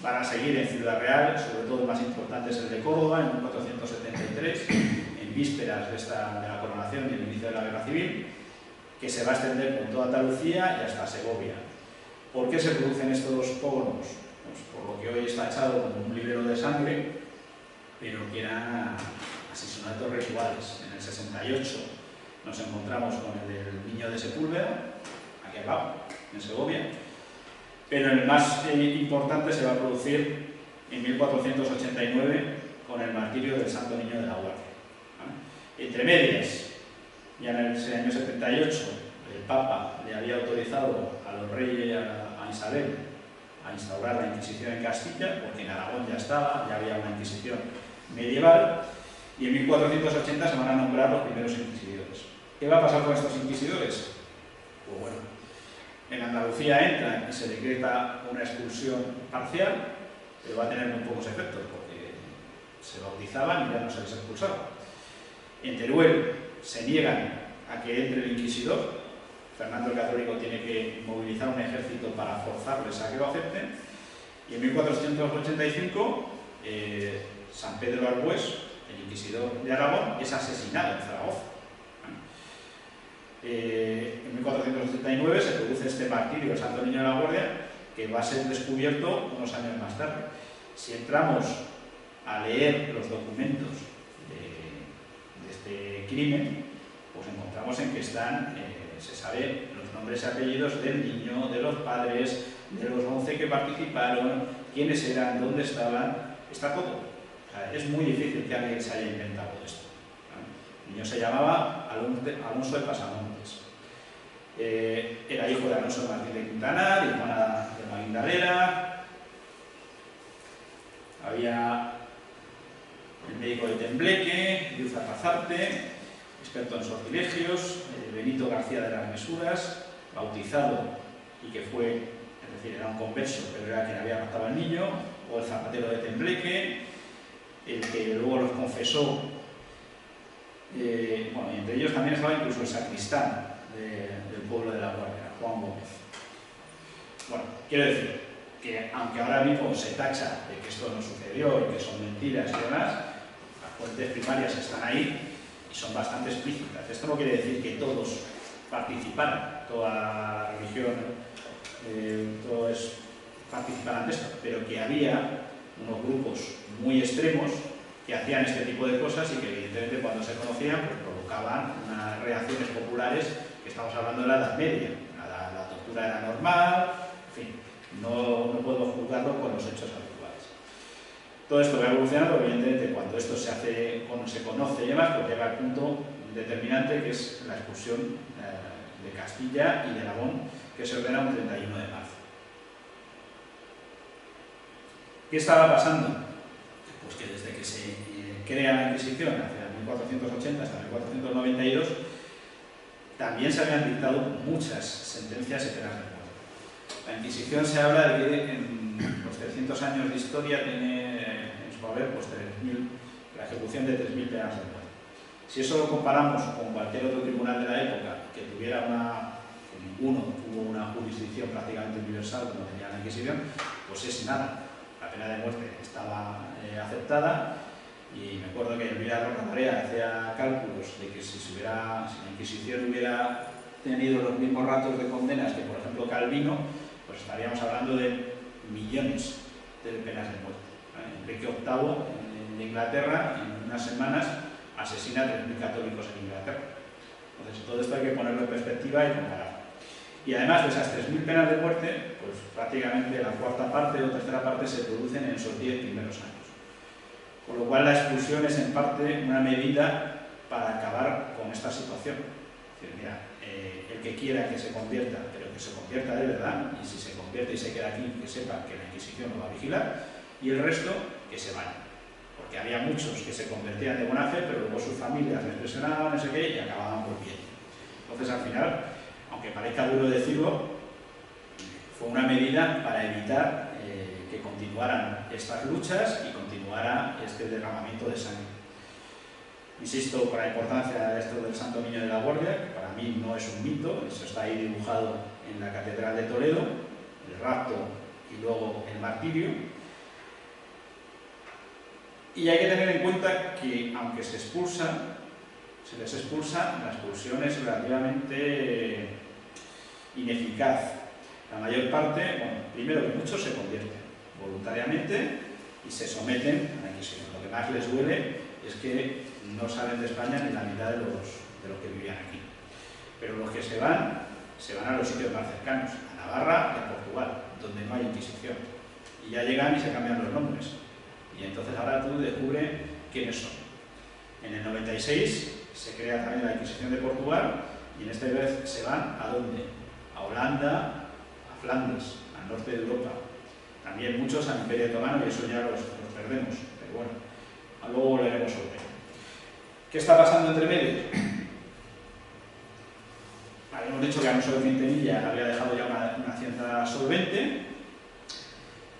Van a seguir en Ciudad Real, sobre todo el más importante es el de Córdoba, en 1473, en vísperas de la coronación y el inicio de la Guerra Civil, que se va a extender por toda Andalucía y hasta Segovia. ¿Por qué se producen estos pogromos? Pues por lo que hoy está echado como un librero de sangre, pero que eran asesinatos rituales. En el 68 nos encontramos con el del Niño de Sepúlveda, aquí al lado, en Segovia, pero el más importante se va a producir en 1489 con el martirio del Santo Niño de la Guardia. Entre medias, ya en ese año 78, el Papa le había autorizado a los reyes, a Isabel, a instaurar la Inquisición en Castilla, porque en Aragón ya estaba, ya había una Inquisición medieval, y en 1480 se van a nombrar los primeros inquisidores. ¿Qué va a pasar con estos inquisidores? Pues bueno, en Andalucía entra y se decreta una expulsión parcial, pero va a tener muy pocos efectos, porque se bautizaban y ya no se les expulsaba. En Teruel se niegan a que entre el inquisidor. Fernando el Católico tiene que movilizar un ejército para forzarles a que lo acepten. Y en 1485, San Pedro Arbués, el inquisidor de Aragón, es asesinado en Zaragoza. En 1489 se produce este martirio del Santo Niño de la Guardia, que va a ser descubierto unos años más tarde. Si entramos a leer los documentos de este crimen, pues encontramos en que están, se sabe los nombres y apellidos del niño, de los padres, de los 11 que participaron, quiénes eran, dónde estaban, está todo. O sea, es muy difícil que alguien se haya inventado esto. El niño se llamaba Alonso de Pasamontes. Era hijo de Alonso Martín de Quintana, de Juana de Maguindalera. Había el médico de Tembleque, Luz Arrazarte, experto en sortilegios, Benito García de las Mesuras, bautizado y que fue, es decir, era un converso, pero era quien había raptado al niño, o el zapatero de Tembleque, el que luego los confesó. Bueno, y entre ellos también estaba incluso el sacristán del pueblo de la Guardia, Juan Gómez. Bueno, quiero decir que aunque ahora mismo se tacha de que esto no sucedió y que son mentiras y demás, las fuentes primarias están ahí y son bastante explícitas. Esto no quiere decir que todos participaran, toda la religión, todos participaran de esto, pero que había unos grupos muy extremos que hacían este tipo de cosas y que evidentemente cuando se conocían pues provocaban unas reacciones populares, que estamos hablando de la Edad Media. La tortura era normal, en fin, no podemos juzgarlo con los hechos habituales. Todo esto va evolucionando, evidentemente cuando esto se conoce y demás, pues llega al punto determinante que es la expulsión de Castilla y de Aragón, que se ordena un 31 de marzo. ¿Qué estaba pasando? Pues que desde que se crea la Inquisición, hacia 1480 hasta 1492, también se habían dictado muchas sentencias y penas de muerte. La Inquisición se habla de que en los 300 años de historia tiene en su haber pues, la ejecución de 3.000 penas de muerte. Si eso lo comparamos con cualquier otro tribunal de la época que tuviera que ninguno tuvo una jurisdicción prácticamente universal como tenía la Inquisición, pues es nada. La pena de muerte estaba aceptada y me acuerdo que Elvira Roca Marea hacía cálculos de que si la Inquisición hubiera tenido los mismos ratos de condenas que por ejemplo Calvino, pues estaríamos hablando de millones de penas de muerte. Enrique VIII en Inglaterra en unas semanas asesina a 3.000 católicos en Inglaterra. Entonces todo esto hay que ponerlo en perspectiva y comparar. Y además de esas 3.000 penas de muerte, pues prácticamente la cuarta parte o tercera parte se producen en esos 10 primeros años. Con lo cual la expulsión es en parte una medida para acabar con esta situación. Es decir, mira, el que quiera que se convierta, pero que se convierta de verdad, y si se convierte y se queda aquí, que sepa que la Inquisición lo va a vigilar, y el resto, que se vaya. porque había muchos que se convertían de buena fe, pero luego sus familias les presionaban, no sé qué, y acababan por bien. Entonces, al final, aunque parezca duro decirlo, fue una medida para evitar que continuaran estas luchas y continuara este derramamiento de sangre. Insisto con la importancia de esto del Santo Niño de la Guardia, que para mí no es un mito, eso está ahí dibujado en la Catedral de Toledo, el rapto y luego el martirio. Y hay que tener en cuenta que, aunque se les expulsa, la expulsión es relativamente ineficaz. La mayor parte, bueno, primero que muchos se convierten voluntariamente y se someten a la Inquisición. Lo que más les duele es que no salen de España ni la mitad de los que vivían aquí. Pero los que se van a los sitios más cercanos, a Navarra y a Portugal, donde no hay Inquisición. Y ya llegan y se cambian los nombres. Y entonces ahora tú descubres quiénes son. En el 96 se crea también la Inquisición de Portugal y en esta vez se van ¿a dónde? A Holanda, a Flandes, al norte de Europa. También muchos al Imperio Otomano y eso ya los perdemos. Pero bueno, luego volveremos sobre ello. ¿Qué está pasando entre medio? Habíamos dicho que Alonso de Quintanilla había dejado ya una hacienda solvente.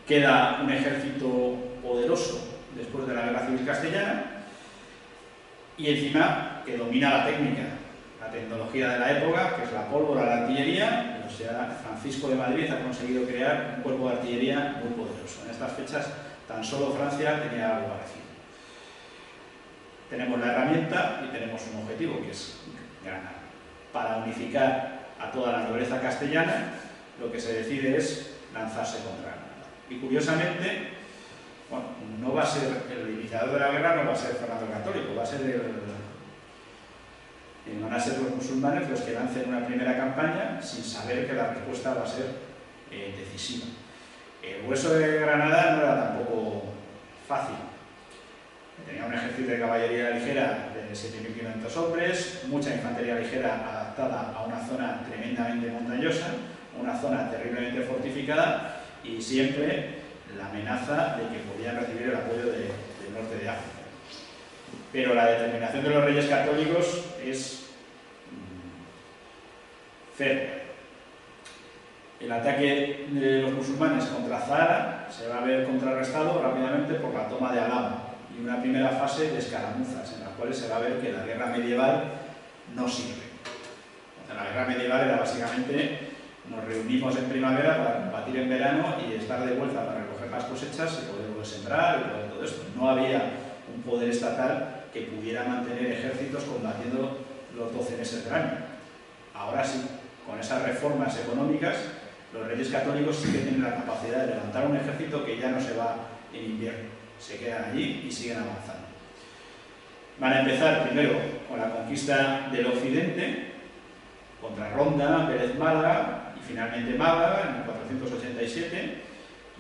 Queda un ejército poderoso después de la Guerra Civil Castellana y encima que domina la técnica, la tecnología de la época, que es la pólvora, la artillería. O sea, Francisco de Madrid ha conseguido crear un cuerpo de artillería muy poderoso. En estas fechas tan solo Francia tenía algo parecido. Tenemos la herramienta y tenemos un objetivo, que es Granada. Para unificar a toda la nobleza castellana, lo que se decide es lanzarse contra Granada. Y curiosamente, bueno, no va a ser el iniciador de la guerra, no va a ser Fernando el Católico, va a ser van a ser los musulmanes los que lancen una primera campaña sin saber que la respuesta va a ser decisiva. El hueso de Granada no era tampoco fácil. Tenía un ejército de caballería ligera de 7.500 hombres, mucha infantería ligera adaptada a una zona tremendamente montañosa, una zona terriblemente fortificada y siempre la amenaza de que podían recibir el apoyo del norte de África. Pero la determinación de los reyes católicos es férrea. El ataque de los musulmanes contra Zahara se va a ver contrarrestado rápidamente por la toma de Alhama y una primera fase de escaramuzas, en las cuales se va a ver que la guerra medieval no sirve. La guerra medieval era básicamente nos reunimos en primavera para combatir en verano y estar de vuelta para recoger las cosechas y poder sembrar y poder todo esto. No había un poder estatal que pudiera mantener ejércitos combatiendo los 12 meses del año. Ahora sí, con esas reformas económicas, los reyes católicos sí que tienen la capacidad de levantar un ejército que ya no se va en invierno, se quedan allí y siguen avanzando. Van a empezar primero con la conquista del occidente, contra Ronda, Vélez Málaga y finalmente Málaga en 487,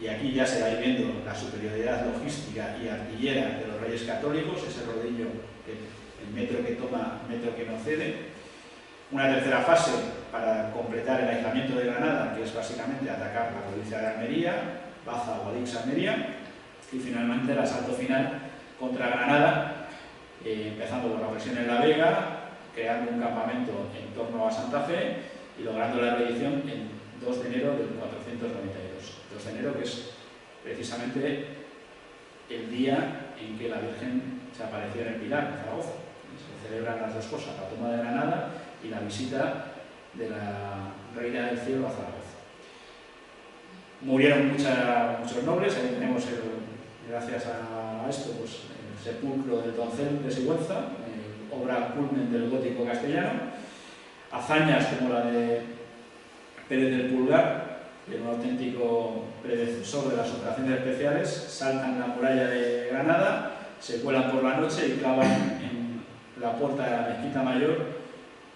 y aquí ya se va a ir viendo la superioridad logística y artillera de los reyes católicos, ese rodillo, el metro que toma, metro que no cede. Una tercera fase para completar el aislamiento de Granada, que es básicamente atacar la provincia de Almería, Baza, Guadix, Almería, y finalmente el asalto final contra Granada, empezando por la presión en La Vega, creando un campamento en torno a Santa Fe y logrando la rendición en 2 de enero del 492. 2 de enero, que es precisamente el día en que la Virgen se apareció en el Pilar, en Zaragoza. Se celebran las dos cosas, la toma de Granada y la visita de la Reina del Cielo a Zaragoza. Murieron muchos nobles, ahí tenemos, gracias a esto, pues, el sepulcro del doncel de Sigüenza, obra culmen del gótico castellano. Hazañas como la de Pérez del Pulgar, que era un auténtico predecesor de las operaciones especiales, saltan la muralla de Granada, se cuelan por la noche y clavan en la puerta de la mezquita mayor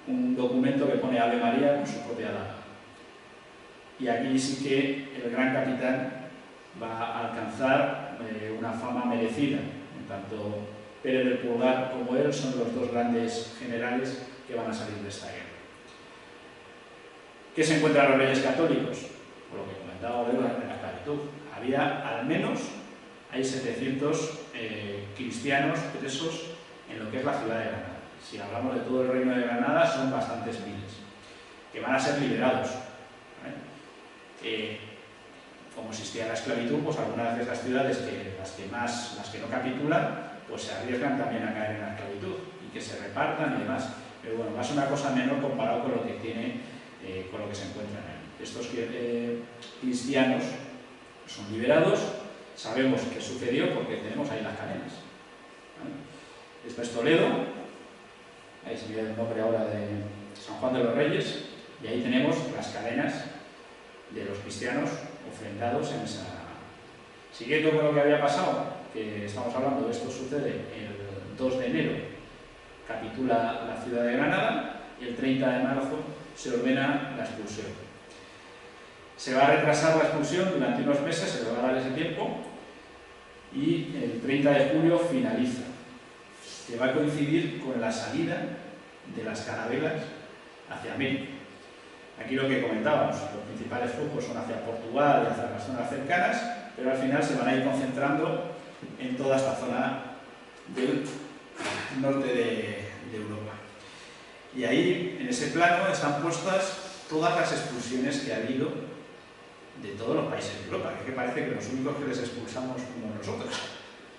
un documento que pone Ave María con su propia daga. Y aquí sí que el gran capitán va a alcanzar una fama merecida. En tanto Pérez del Pulgar como él son los dos grandes generales que van a salir de esta guerra. ¿Qué se encuentran los reyes católicos? Por lo que comentaba Oliver en la esclavitud. Había al menos, hay 700 cristianos presos en lo que es la ciudad de Granada. Si hablamos de todo el reino de Granada, son bastantes miles, que van a ser liberados. Como existía la esclavitud, pues algunas de esas ciudades, las que no capitulan, pues se arriesgan también a caer en la esclavitud y que se repartan y demás. Pero bueno, va a ser una cosa menor comparado con lo que tiene, con lo que se encuentra en él. Estos cristianos son liberados, sabemos qué sucedió porque tenemos ahí las cadenas. Esto es Toledo, ahí se ve el nombre ahora de San Juan de los Reyes, y ahí tenemos las cadenas de los cristianos ofrendados en esa... Siguiendo con lo que había pasado, que estamos hablando, esto sucede el 2 de enero, capitula la ciudad de Granada, y el 30 de marzo se ordena la expulsión. Se va a retrasar la expulsión durante unos meses, se le va a dar ese tiempo, y el 30 de julio finaliza, que va a coincidir con la salida de las carabelas hacia América. Aquí lo que comentábamos, los principales flujos son hacia Portugal y hacia las zonas cercanas, pero al final se van a ir concentrando en toda esta zona del norte de Europa. Y ahí, en ese plano, están puestas todas las expulsiones que ha habido de todos los países de Europa, que parece que los únicos que les expulsamos fuimos nosotros.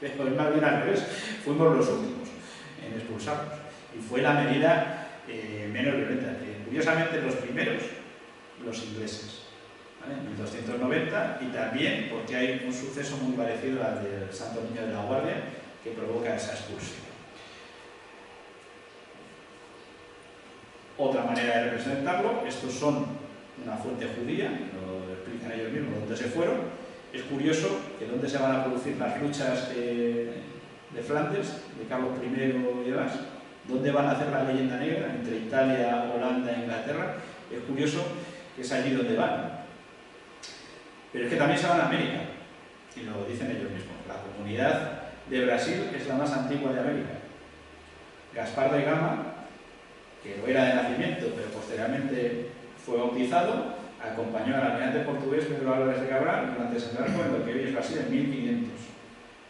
Pero es más bien al revés, fuimos los últimos en expulsarlos. Y fue la medida menos violenta. Curiosamente, los primeros, los ingleses, ¿vale? En 1290, y también porque hay un suceso muy parecido al del Santo Niño de la Guardia que provoca esa expulsión. Otra manera de representarlo, estos son una fuente judía, lo explican ellos mismos dónde se fueron. Es curioso que dónde se van a producir las luchas de Flandes, de Carlos I y demás, dónde van a hacer la leyenda negra, entre Italia, Holanda e Inglaterra. Es curioso que es allí donde van. Pero es que también se van a América, y lo dicen ellos mismos. La comunidad de Brasil es la más antigua de América. Gaspar de Gama, que lo era de nacimiento, pero posteriormente fue bautizado, acompañó al almirante portugués Pedro Álvares de Cabral durante ese barco en lo que hoy es Brasil en 1500.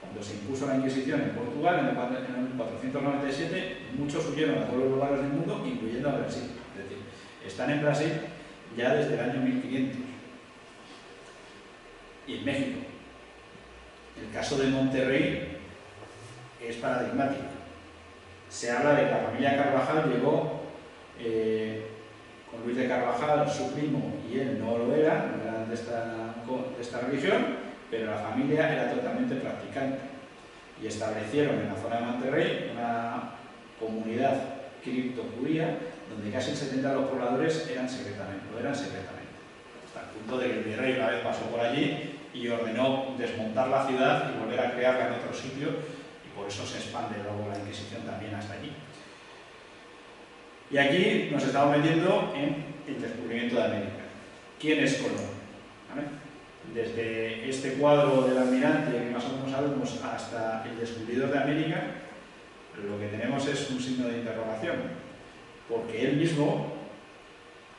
Cuando se impuso la Inquisición en Portugal, en el 497, muchos huyeron a todos los lugares del mundo, incluyendo a Brasil. Es decir, están en Brasil ya desde el año 1500. Y en México. El caso de Monterrey es paradigmático. Se habla de que la familia Carvajal llegó con Luis de Carvajal, su primo, y él no lo eran de esta religión, pero la familia era totalmente practicante. Y establecieron en la zona de Monterrey una comunidad criptojudía donde casi el 70% de los pobladores lo eran secretamente. Hasta el punto de que el virrey una vez pasó por allí y ordenó desmontar la ciudad y volver a crearla en otro sitio, y por eso se expande luego la Inquisición también hasta allí. Y aquí nos estamos metiendo en el descubrimiento de América. ¿Quién es Colón? ¿Vale? Desde este cuadro del almirante, que más o menos sabemos, hasta el descubridor de América, lo que tenemos es un signo de interrogación, porque él mismo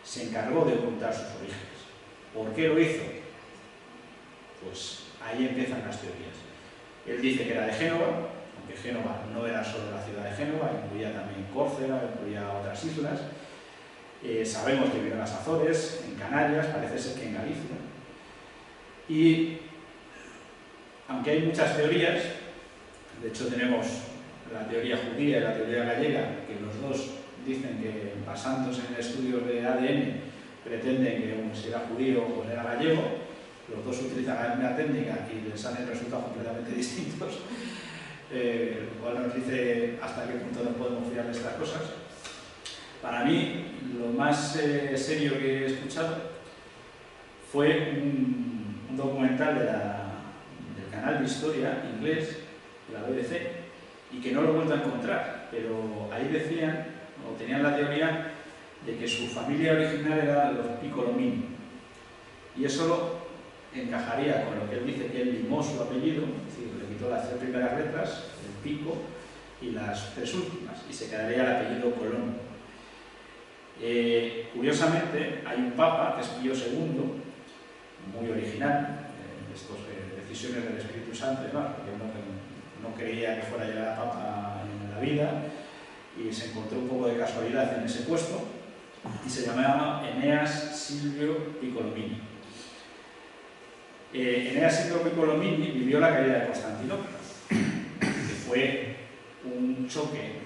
se encargó de ocultar sus orígenes. ¿Por qué lo hizo? Pues ahí empiezan las teorías. Él dice que era de Génova, aunque Génova no era solo la ciudad de Génova, incluía también Córcega, incluía otras islas. Sabemos que vivió en las Azores, en Canarias, parece ser que en Galicia. Y aunque hay muchas teorías, de hecho tenemos la teoría judía y la teoría gallega, que los dos dicen que basándose en estudios de ADN pretenden que si era judío o era gallego, los dos utilizan la misma técnica y les salen resultados completamente distintos, lo cual nos dice hasta qué punto no podemos fiar de estas cosas. Para mí, lo más serio que he escuchado fue un documental del canal de historia inglés, de la BBC, y que no lo he vuelto a encontrar, pero ahí decían, o tenían la teoría, de que su familia original era los Piccolomini, y eso encajaría con lo que él dice, que él limó su apellido, es decir, le quitó las 3 primeras letras, el pico, y las 3 últimas, y se quedaría el apellido Colón. Curiosamente, hay un papa, que es Pío II, muy original, estas decisiones del Espíritu Santo, ¿no? Porque no creía que fuera a llegar a papa en la vida y se encontró un poco de casualidad en ese puesto y se llamaba Eneas Silvio Piccolomini. Eneas Silvio Piccolomini vivió la caída de Constantinopla, que fue un choque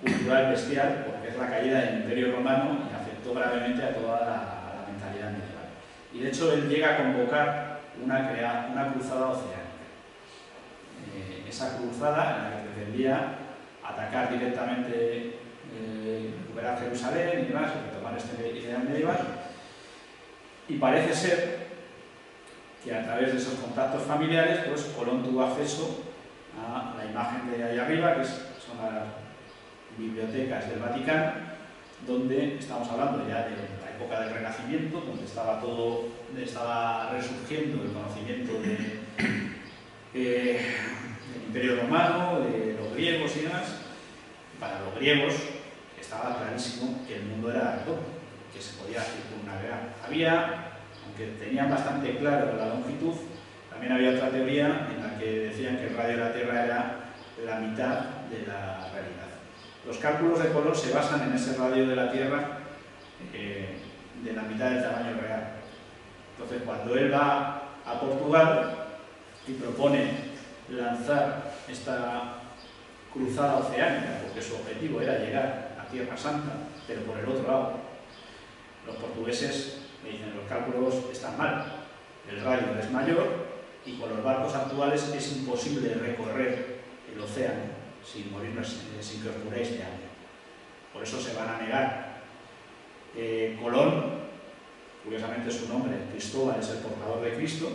cultural bestial porque es la caída del Imperio Romano y afectó gravemente a toda la mentalidad medieval. Y de hecho él llega a convocar una cruzada oceánica. Esa cruzada en la que pretendía atacar directamente, recuperar Jerusalén y demás, retomar este ideal medieval. Y parece ser que a través de esos contactos familiares, pues Colón tuvo acceso a la imagen de ahí arriba, que son las bibliotecas del Vaticano, donde estamos hablando ya de la época del Renacimiento, donde estaba resurgiendo el conocimiento del Imperio Romano, de los griegos y demás. Para los griegos estaba clarísimo que el mundo era redondo, que se podía circunnavegar. Aunque tenían bastante claro la longitud, también había otra teoría en la que decían que el radio de la Tierra era la mitad de la realidad. Los cálculos de Colón se basan en ese radio de la Tierra de la mitad del tamaño real. Entonces, cuando él va a Portugal y propone lanzar esta cruzada oceánica, porque su objetivo era llegar a Tierra Santa, pero por el otro lado, los portugueses me dicen, los cálculos están mal, el radio es mayor y con los barcos actuales es imposible recorrer el océano sin que os muráis de hambre. Por eso se van a negar. Colón, curiosamente su nombre, Cristóbal, es el portador de Cristo,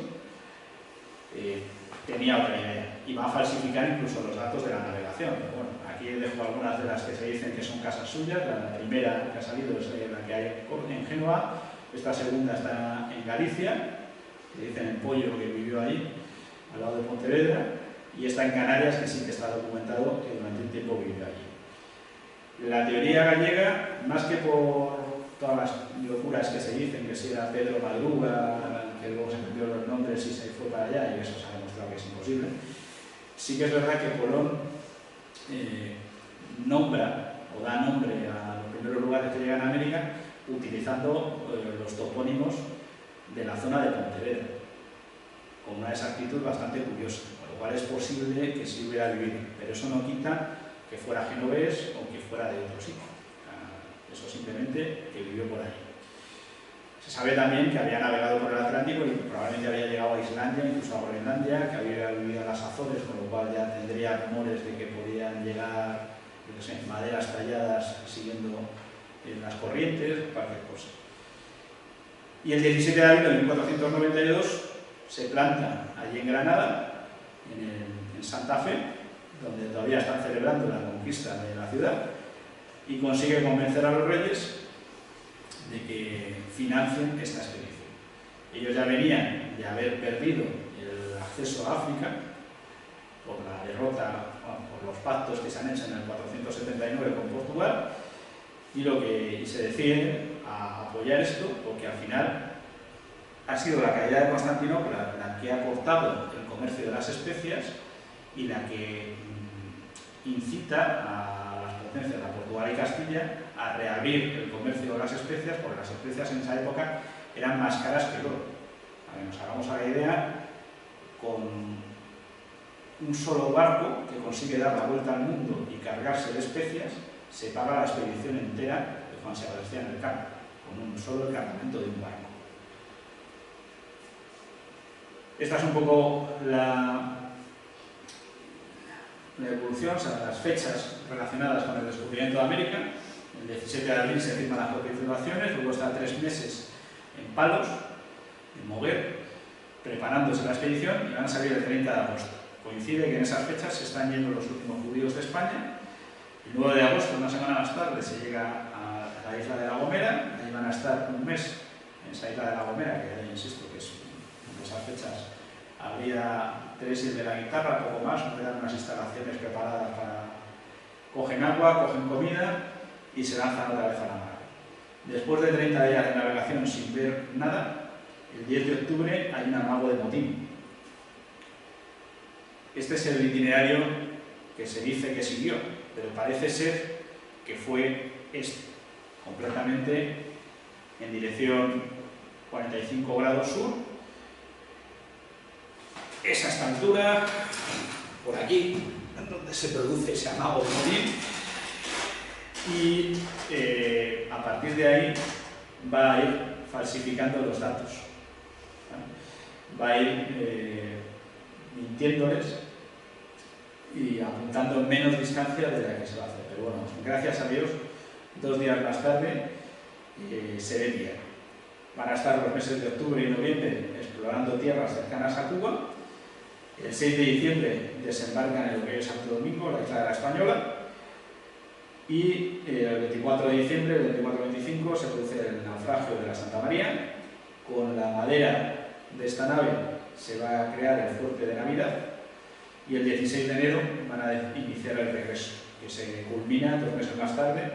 tenía otra idea y va a falsificar incluso los datos de la navegación. Bueno, aquí dejo algunas de las que se dicen que son casas suyas. La primera que ha salido es la que hay en Génova. Esta segunda está en Galicia, que dicen el Pollo que vivió ahí, al lado de Pontevedra, y está en Canarias, que sí que está documentado que durante un tiempo vivió allí. La teoría gallega, más que por todas las locuras que se dicen, que si era Pedro Madruga, que luego se cambió los nombres y se fue para allá, y eso se ha demostrado que es imposible, sí que es verdad que Colón nombra o da nombre a los primeros lugares que llegan a América utilizando los topónimos de la zona de Pontevedra, con una exactitud bastante curiosa, con lo cual es posible que sí hubiera vivido, pero eso no quita que fuera genovés o que fuera de otro sitio. Eso simplemente que vivió por ahí. Se sabe también que había navegado por el Atlántico y probablemente había llegado a Islandia, incluso a Groenlandia, que había vivido a las Azores, con lo cual ya tendría rumores de que podían llegar, yo qué sé, maderas talladas siguiendo las corrientes, cualquier cosa. Y el 17 de abril de 1492 se planta allí en Granada, en Santa Fe, donde todavía están celebrando la conquista de la ciudad, y consigue convencer a los reyes de que financien esta expedición. Ellos ya venían de haber perdido el acceso a África por la derrota, por los pactos que se han hecho en el 479 con Portugal, y se decide a apoyar esto porque al final ha sido la caída de Constantinopla la que ha cortado el comercio de las especias y la que incita a las potencias, a Portugal y Castilla, a reabrir el comercio de las especias, porque las especias en esa época eran más caras que el oro. Para que nos hagamos a la idea, con un solo barco que consigue dar la vuelta al mundo y cargarse de especias, se paga la expedición entera de Juan Sebastián Elcano, con un solo cargamento de un barco. Esta es un poco la evolución, o sea, las fechas relacionadas con el descubrimiento de América. El 17 de abril se firman las capitulaciones, luego está 3 meses en Palos, en Moguer, preparándose la expedición y van a salir el 30 de agosto. Coincide que en esas fechas se están yendo los últimos judíos de España. El 9 de agosto, una semana más tarde, se llega a la isla de La Gomera. Ahí van a estar un mes en esa isla de La Gomera, que ya insisto que es en esas fechas habría 3 islas de la guitarra, poco más, no eran unas instalaciones preparadas para... Cogen agua, cogen comida y se lanzan otra vez a la mar. Después de 30 días de navegación sin ver nada, el 10 de octubre hay un amago de motín. Este es el itinerario que se dice que siguió, pero parece ser que fue este, completamente en dirección 45 grados sur. Es a esta altura, por aquí, donde se produce ese amago de morir, y a partir de ahí va a ir falsificando los datos, ¿vale? Va a ir mintiéndoles y apuntando en menos distancia de la que se va a hacer. Pero bueno, gracias a Dios, 2 días más tarde se ve tierra. Van a estar los meses de octubre y noviembre explorando tierras cercanas a Cuba. El 6 de diciembre desembarcan en lo que es Santo Domingo, la isla de la Española, y el 24 de diciembre, el 24-25, se produce el naufragio de la Santa María. Con la madera de esta nave se va a crear el fuerte de Navidad, y el 16 de enero van a iniciar el regreso, que se culmina 2 meses más tarde.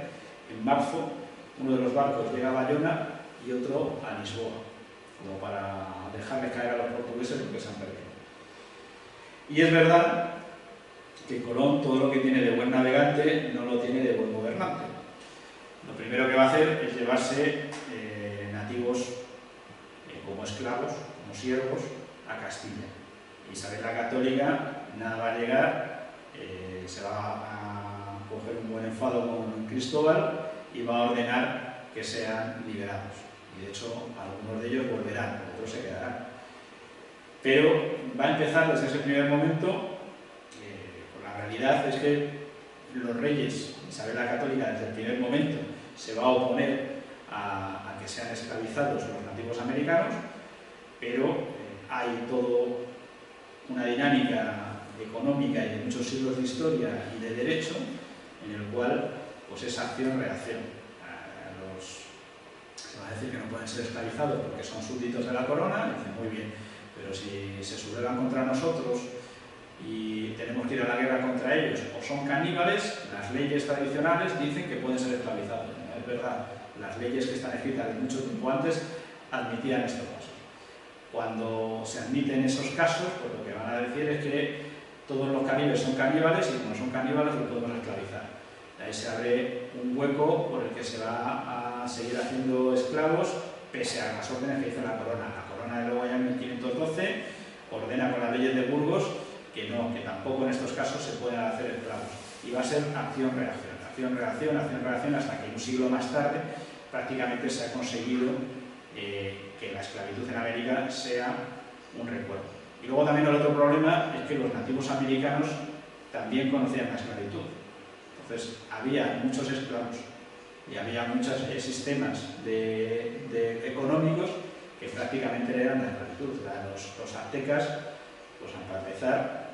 En marzo, uno de los barcos llega a Bayona y otro a Lisboa, como para dejarle caer a los portugueses lo que se han perdido. Y es verdad que Colón todo lo que tiene de buen navegante no lo tiene de buen gobernante. Lo primero que va a hacer es llevarse nativos como esclavos, como siervos, a Castilla. Isabel la Católica nada va a llegar, se va a coger un buen enfado con Cristóbal y va a ordenar que sean liberados. Y de hecho, algunos de ellos volverán, otros se quedarán. Pero va a empezar desde ese primer momento, la realidad es que los reyes, Isabel la Católica desde el primer momento se va a oponer a que sean esclavizados los nativos americanos, pero hay toda una dinámica económica y de muchos siglos de historia y de derecho en el cual pues es acción-reacción. Se va a decir que no pueden ser esclavizados porque son súbditos de la corona, y dicen muy bien, pero si se sublevan contra nosotros y tenemos que ir a la guerra contra ellos, o son caníbales, las leyes tradicionales dicen que pueden ser esclavizados. No es verdad, las leyes que están escritas de mucho tiempo antes admitían estos casos. Cuando se admiten esos casos, pues lo que van a decir es que todos los caníbales son caníbales y como son caníbales los podemos esclavizar. De ahí se abre un hueco por el que se va a seguir haciendo esclavos pese a las órdenes que hizo la corona. La corona de luego ya en 1512 ordena con las leyes de Burgos que no, que tampoco en estos casos se pueden hacer esclavos. Y va a ser acción-reacción, acción-reacción, acción-reacción, hasta que un siglo más tarde prácticamente se ha conseguido que la esclavitud en América sea un recuerdo. Y luego también el otro problema es que los nativos americanos también conocían la esclavitud. Entonces había muchos esclavos y había muchos sistemas económicos que prácticamente eran la esclavitud. Los aztecas, pues para empezar,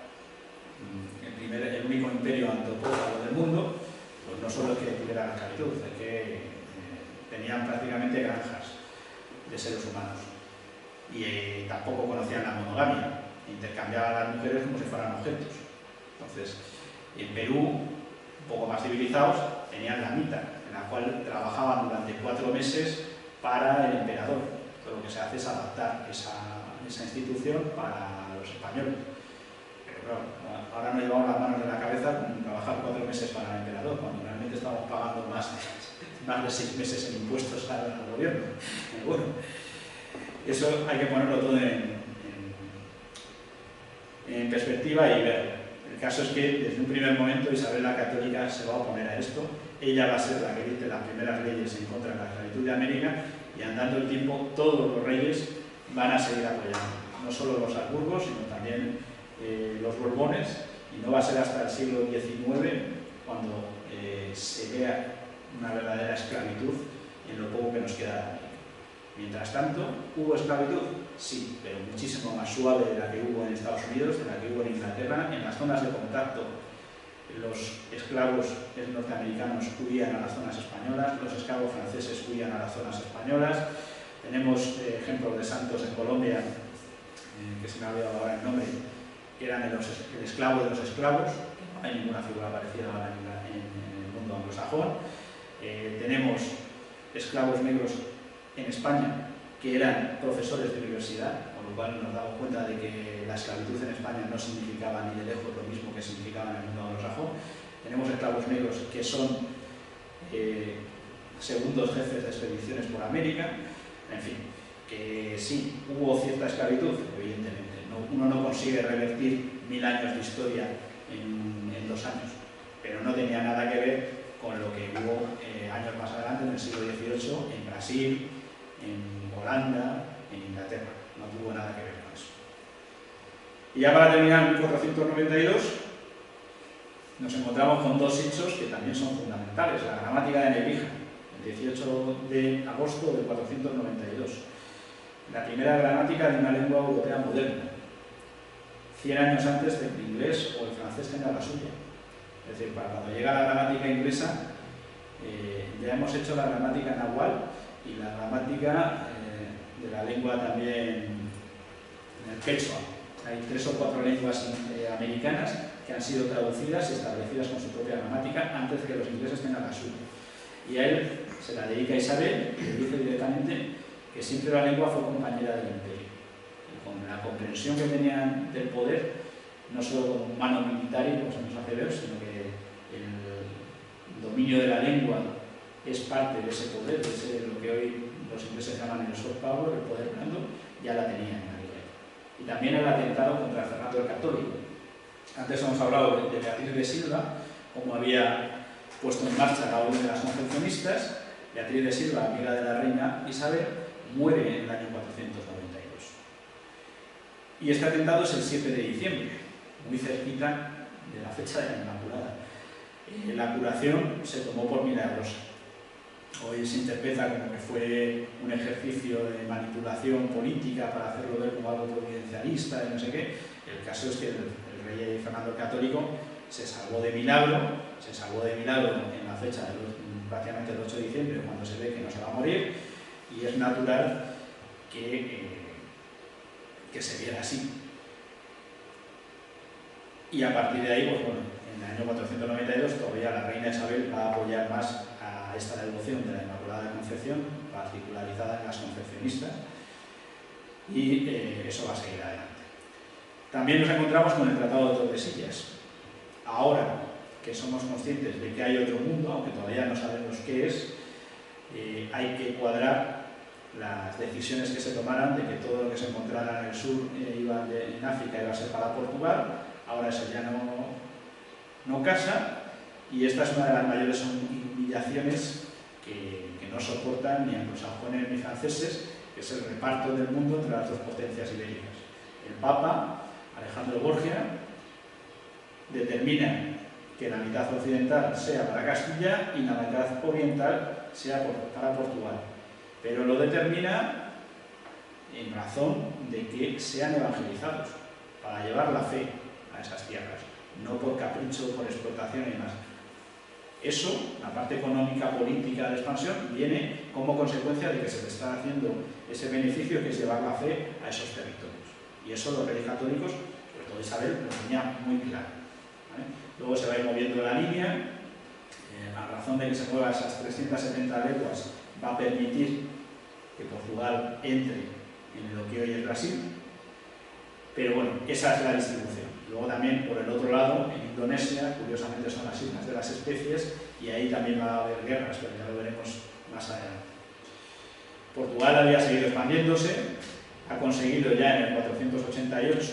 el único imperio antropófago del mundo, pues no solo es que tuviera la esclavitud, es que tenían prácticamente granjas de seres humanos y tampoco conocían la monogamia, intercambiaban a las mujeres como si fueran objetos. Entonces, en Perú, un poco más civilizados, tenían la mita, en la cual trabajaban durante 4 meses para el emperador. Todo lo que se hace es adaptar esa institución para los españoles. Pero claro, ahora nos llevamos las manos de la cabeza con trabajar 4 meses para el emperador, cuando realmente estamos pagando más de 6 meses en impuestos al gobierno. Pero bueno, eso hay que ponerlo todo en perspectiva y ver. El caso es que desde un primer momento Isabel la Católica se va a oponer a esto. Ella va a ser la que dicte las primeras leyes en contra de la esclavitud de América, y andando el tiempo todos los reyes van a seguir apoyando. No solo los Habsburgos, sino también los Borbones, y no va a ser hasta el siglo XIX cuando se vea una verdadera esclavitud en lo poco que nos queda de América. Mientras tanto, ¿hubo esclavitud? Sí, pero muchísimo más suave de la que hubo en Estados Unidos, de la que hubo en Inglaterra. En las zonas de contacto, los esclavos norteamericanos huían a las zonas españolas, los esclavos franceses huían a las zonas españolas. Tenemos ejemplos de santos en Colombia, que se me ha olvidado ahora el nombre, que eran el esclavo de los esclavos. No hay ninguna figura parecida en el mundo anglosajón. Tenemos esclavos negros en España que eran profesores de universidad, con lo cual nos damos cuenta de que la esclavitud en España no significaba ni de lejos lo mismo que significaba en el mundo anglosajón. Tenemos esclavos negros que son segundos jefes de expediciones por América, en fin, que sí, hubo cierta esclavitud, evidentemente. Uno no consigue revertir 1000 años de historia en 2 años, pero no tenía nada que ver con lo que hubo años más adelante, en el siglo XVIII, en Brasil, en Holanda, en Inglaterra. No tuvo nada que ver con eso. Y ya para terminar, en 1492, nos encontramos con 2 hechos que también son fundamentales. La gramática de Nebrija, el 18 de agosto de 492. La primera gramática de una lengua europea moderna, 100 años antes de que el inglés o el francés tenga la suya. Es decir, para cuando llega la gramática inglesa, ya hemos hecho la gramática nahual y la gramática de la lengua también en el quechua. Hay 3 o 4 lenguas americanas que han sido traducidas y establecidas con su propia gramática antes de que los ingleses tengan la suya. Y a él se la dedica Isabel y le dice directamente que siempre la lengua fue compañera del imperio. Y con la comprensión que tenían del poder, no solo como un mano militar, como se nos hace ver, sino que el dominio de la lengua es parte de ese poder, de ese, lo que hoy los ingleses llaman el soft power, el poder blando, ya la tenían en aquella época. Y también el atentado contra Fernando el Católico. Antes hemos hablado de Beatriz de Silva, como había puesto en marcha la orden de las concepcionistas. Beatriz de Silva, amiga de la reina Isabel, muere en el año 492. Y este atentado es el 7 de diciembre, muy cerquita de la fecha de la Inmaculada. La curación se tomó por milagrosa. Hoy se interpreta como que fue un ejercicio de manipulación política para hacerlo ver como algo providencialista y no sé qué. El caso es que el rey Fernando el Católico se salvó de milagro en la fecha prácticamente el 8 de diciembre, cuando se ve que no se va a morir, y es natural que se viera así. Y a partir de ahí, pues bueno, en el año 492 todavía la reina Isabel va a apoyar más a esta devoción de la Inmaculada Concepción, particularizada en las concepcionistas, y eso va a seguir adelante. También nos encontramos con el Tratado de Tordesillas. Ahora que somos conscientes de que hay otro mundo, aunque todavía no sabemos qué es, hay que cuadrar las decisiones que se tomaran de que todo lo que se encontrara en el sur en África iba a ser para Portugal. Ahora eso ya no casa, y esta es una de las mayores humillaciones que no soportan ni anglosajones ni franceses, que es el reparto del mundo entre las 2 potencias ibéricas. El Papa, Alejandro Borgia, determina que la mitad occidental sea para Castilla y la mitad oriental sea para Portugal. Pero lo determina en razón de que sean evangelizados, para llevar la fe a esas tierras, no por capricho, por explotación y demás. Eso, la parte económica, política de expansión, viene como consecuencia de que se le está haciendo ese beneficio que es llevar la fe a esos territorios. Y eso los reyes católicos, sobre todo Isabel, lo tenía muy claro. ¿Vale? Luego se va a ir moviendo la línea, a razón de que se mueva esas 370 leguas, va a permitir que Portugal entre en lo que hoy es Brasil, pero bueno, esa es la distribución. Luego también, por el otro lado, en Indonesia, curiosamente son las Islas de las Especies, y ahí también va a haber guerras, pero ya lo veremos más adelante. Portugal había seguido expandiéndose, ha conseguido ya en el 488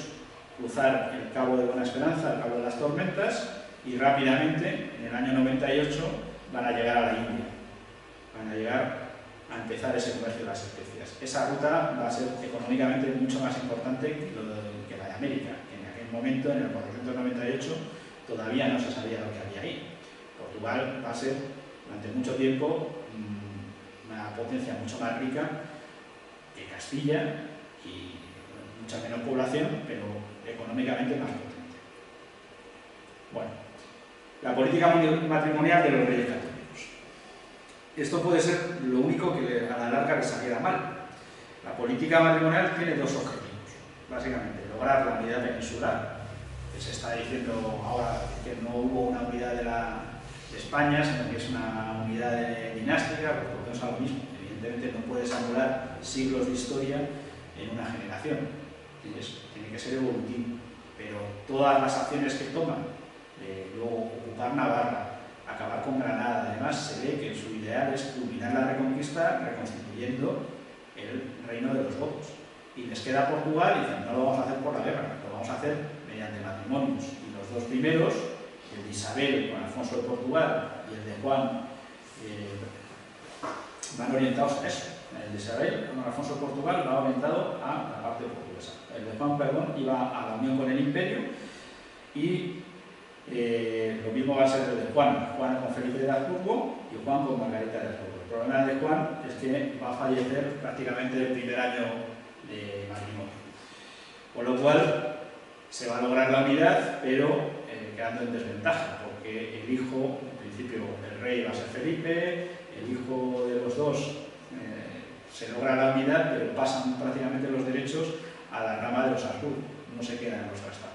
cruzar el Cabo de Buena Esperanza, el Cabo de las Tormentas, y rápidamente, en el año 98, van a llegar a la India. Van a llegar a empezar ese comercio de las especias. Esa ruta va a ser económicamente mucho más importante que la de América, que en aquel momento, en el 498, todavía no se sabía lo que había ahí. Portugal va a ser, durante mucho tiempo, una potencia mucho más rica que Castilla, y mucha menos población, pero económicamente más potente. Bueno, la política matrimonial de los reyes católicos. Esto puede ser lo único que a la larga les saliera mal. La política matrimonial tiene 2 objetivos, básicamente: lograr la unidad peninsular, que se está diciendo ahora que no hubo una unidad de España, sino que es una unidad dinástica, porque no es lo mismo. Evidentemente no puedes anular siglos de historia en una generación. tiene que ser evolutivo, pero todas las acciones que toman, luego ocupar Navarra, acabar con Granada, además se ve que su ideal es culminar la Reconquista reconstituyendo el reino de los godos. Y les queda Portugal y dicen, no lo vamos a hacer por la guerra, lo vamos a hacer mediante matrimonios. Y los dos primeros, el de Isabel con Alfonso de Portugal y el de Juan, van orientados a eso. El de Isabel con Alfonso de Portugal va orientado a la parte portuguesa. El de Juan, perdón, iba a la unión con el imperio y lo mismo va a ser el de Juan. Juan con Felipe de Habsburgo y Juan con Margarita de Habsburgo. El problema de Juan es que va a fallecer prácticamente el primer año de matrimonio. Con lo cual se va a lograr la unidad, pero quedando en desventaja, porque el hijo, en principio el rey va a ser Felipe, el hijo de los dos se logra la unidad, pero pasan prácticamente los derechos a la rama de los Habsburgo, no se quedan en los Trastámara.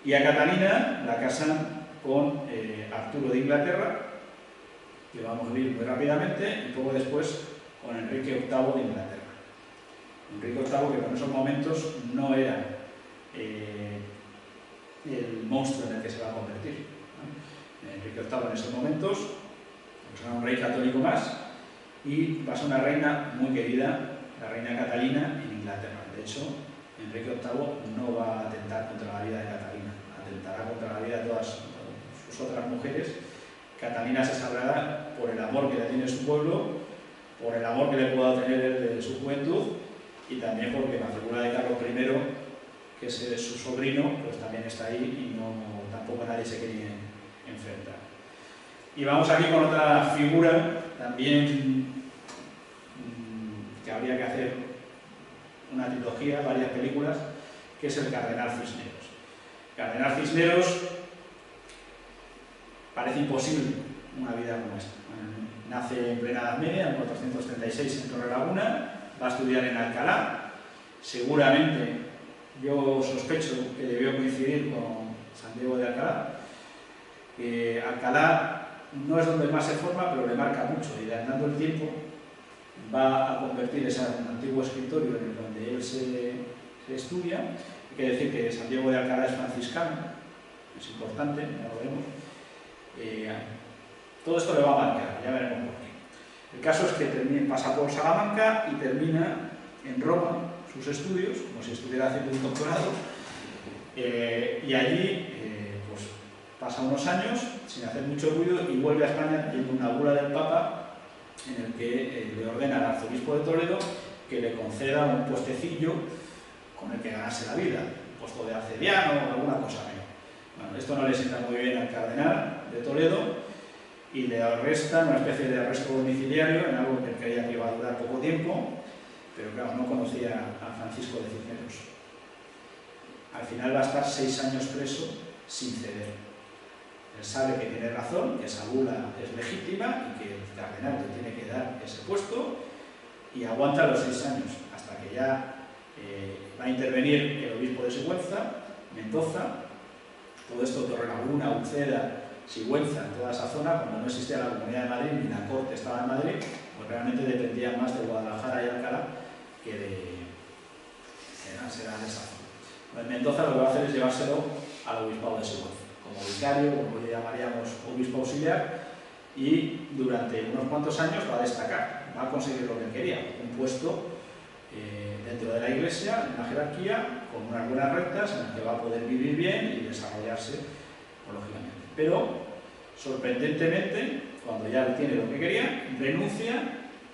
Y a Catalina la casan con Arturo de Inglaterra, que vamos a ver muy rápidamente, y poco después con Enrique VIII de Inglaterra. Enrique VIII, que en esos momentos no era el monstruo en el que se va a convertir, ¿no? Enrique VIII en esos momentos pues era un rey católico más y va a ser una reina muy querida, la reina Catalina en Inglaterra. De hecho, Enrique VIII no va a atentar contra la vida de Catalina, atentará contra la vida de todas sus otras mujeres. Catalina se sabrá por el amor que le tiene su pueblo, por el amor que le pueda tener él de su juventud y también porque la figura de Carlos I, que es su sobrino, pues también está ahí y tampoco nadie se quería enfrentar. Y vamos aquí con otra figura también que habría que hacer una trilogía, varias películas, que es el Cardenal Cisneros. Cardenal Cisneros parece imposible una vida como esta. Nace en plena Edad Media, en 436 en Torrelaguna, va a estudiar en Alcalá. Seguramente, yo sospecho que debió coincidir con San Diego de Alcalá. Alcalá no es donde más se forma, pero le marca mucho, y andando el tiempo va a convertir ese antiguo escritorio en donde él se estudia. Hay que decir que San Diego de Alcalá es franciscano, es importante, ya lo veremos. Todo esto le va a marcar, ya veremos por qué. El caso es que pasa por Salamanca y termina en Roma sus estudios, como si estuviera haciendo un doctorado, y allí pues, pasa unos años sin hacer mucho ruido y vuelve a España yendo una bula del Papa en el que le ordena al arzobispo de Toledo que le conceda un puestecillo con el que ganase la vida, un puesto de arcediano o alguna cosa menos. Bueno, esto no le sienta muy bien al cardenal de Toledo y le arresta una especie de arresto domiciliario en algo que creía que iba a durar poco tiempo, pero claro, no conocía a Francisco de Cisneros. Al final va a estar 6 años preso sin ceder. Él sabe que tiene razón, que esa bula es legítima y que el cardenal le tiene que dar ese puesto y aguanta los 6 años hasta que ya va a intervenir el obispo de Sigüenza, Mendoza, todo esto Torrelaguna, Uceda, Sigüenza, en toda esa zona, cuando no existía la Comunidad de Madrid ni la corte estaba en Madrid, pues realmente dependían más de Guadalajara y Alcalá que de esa zona. Pues Mendoza lo que va a hacer es llevárselo al obispado de Sigüenza, como vicario, como le llamaríamos obispo auxiliar, y durante unos cuantos años va a destacar, va a conseguir lo que quería, un puesto dentro de la Iglesia, en la jerarquía, con unas buenas rentas, en el que va a poder vivir bien y desarrollarse lógicamente. Pero, sorprendentemente, cuando ya tiene lo que quería, renuncia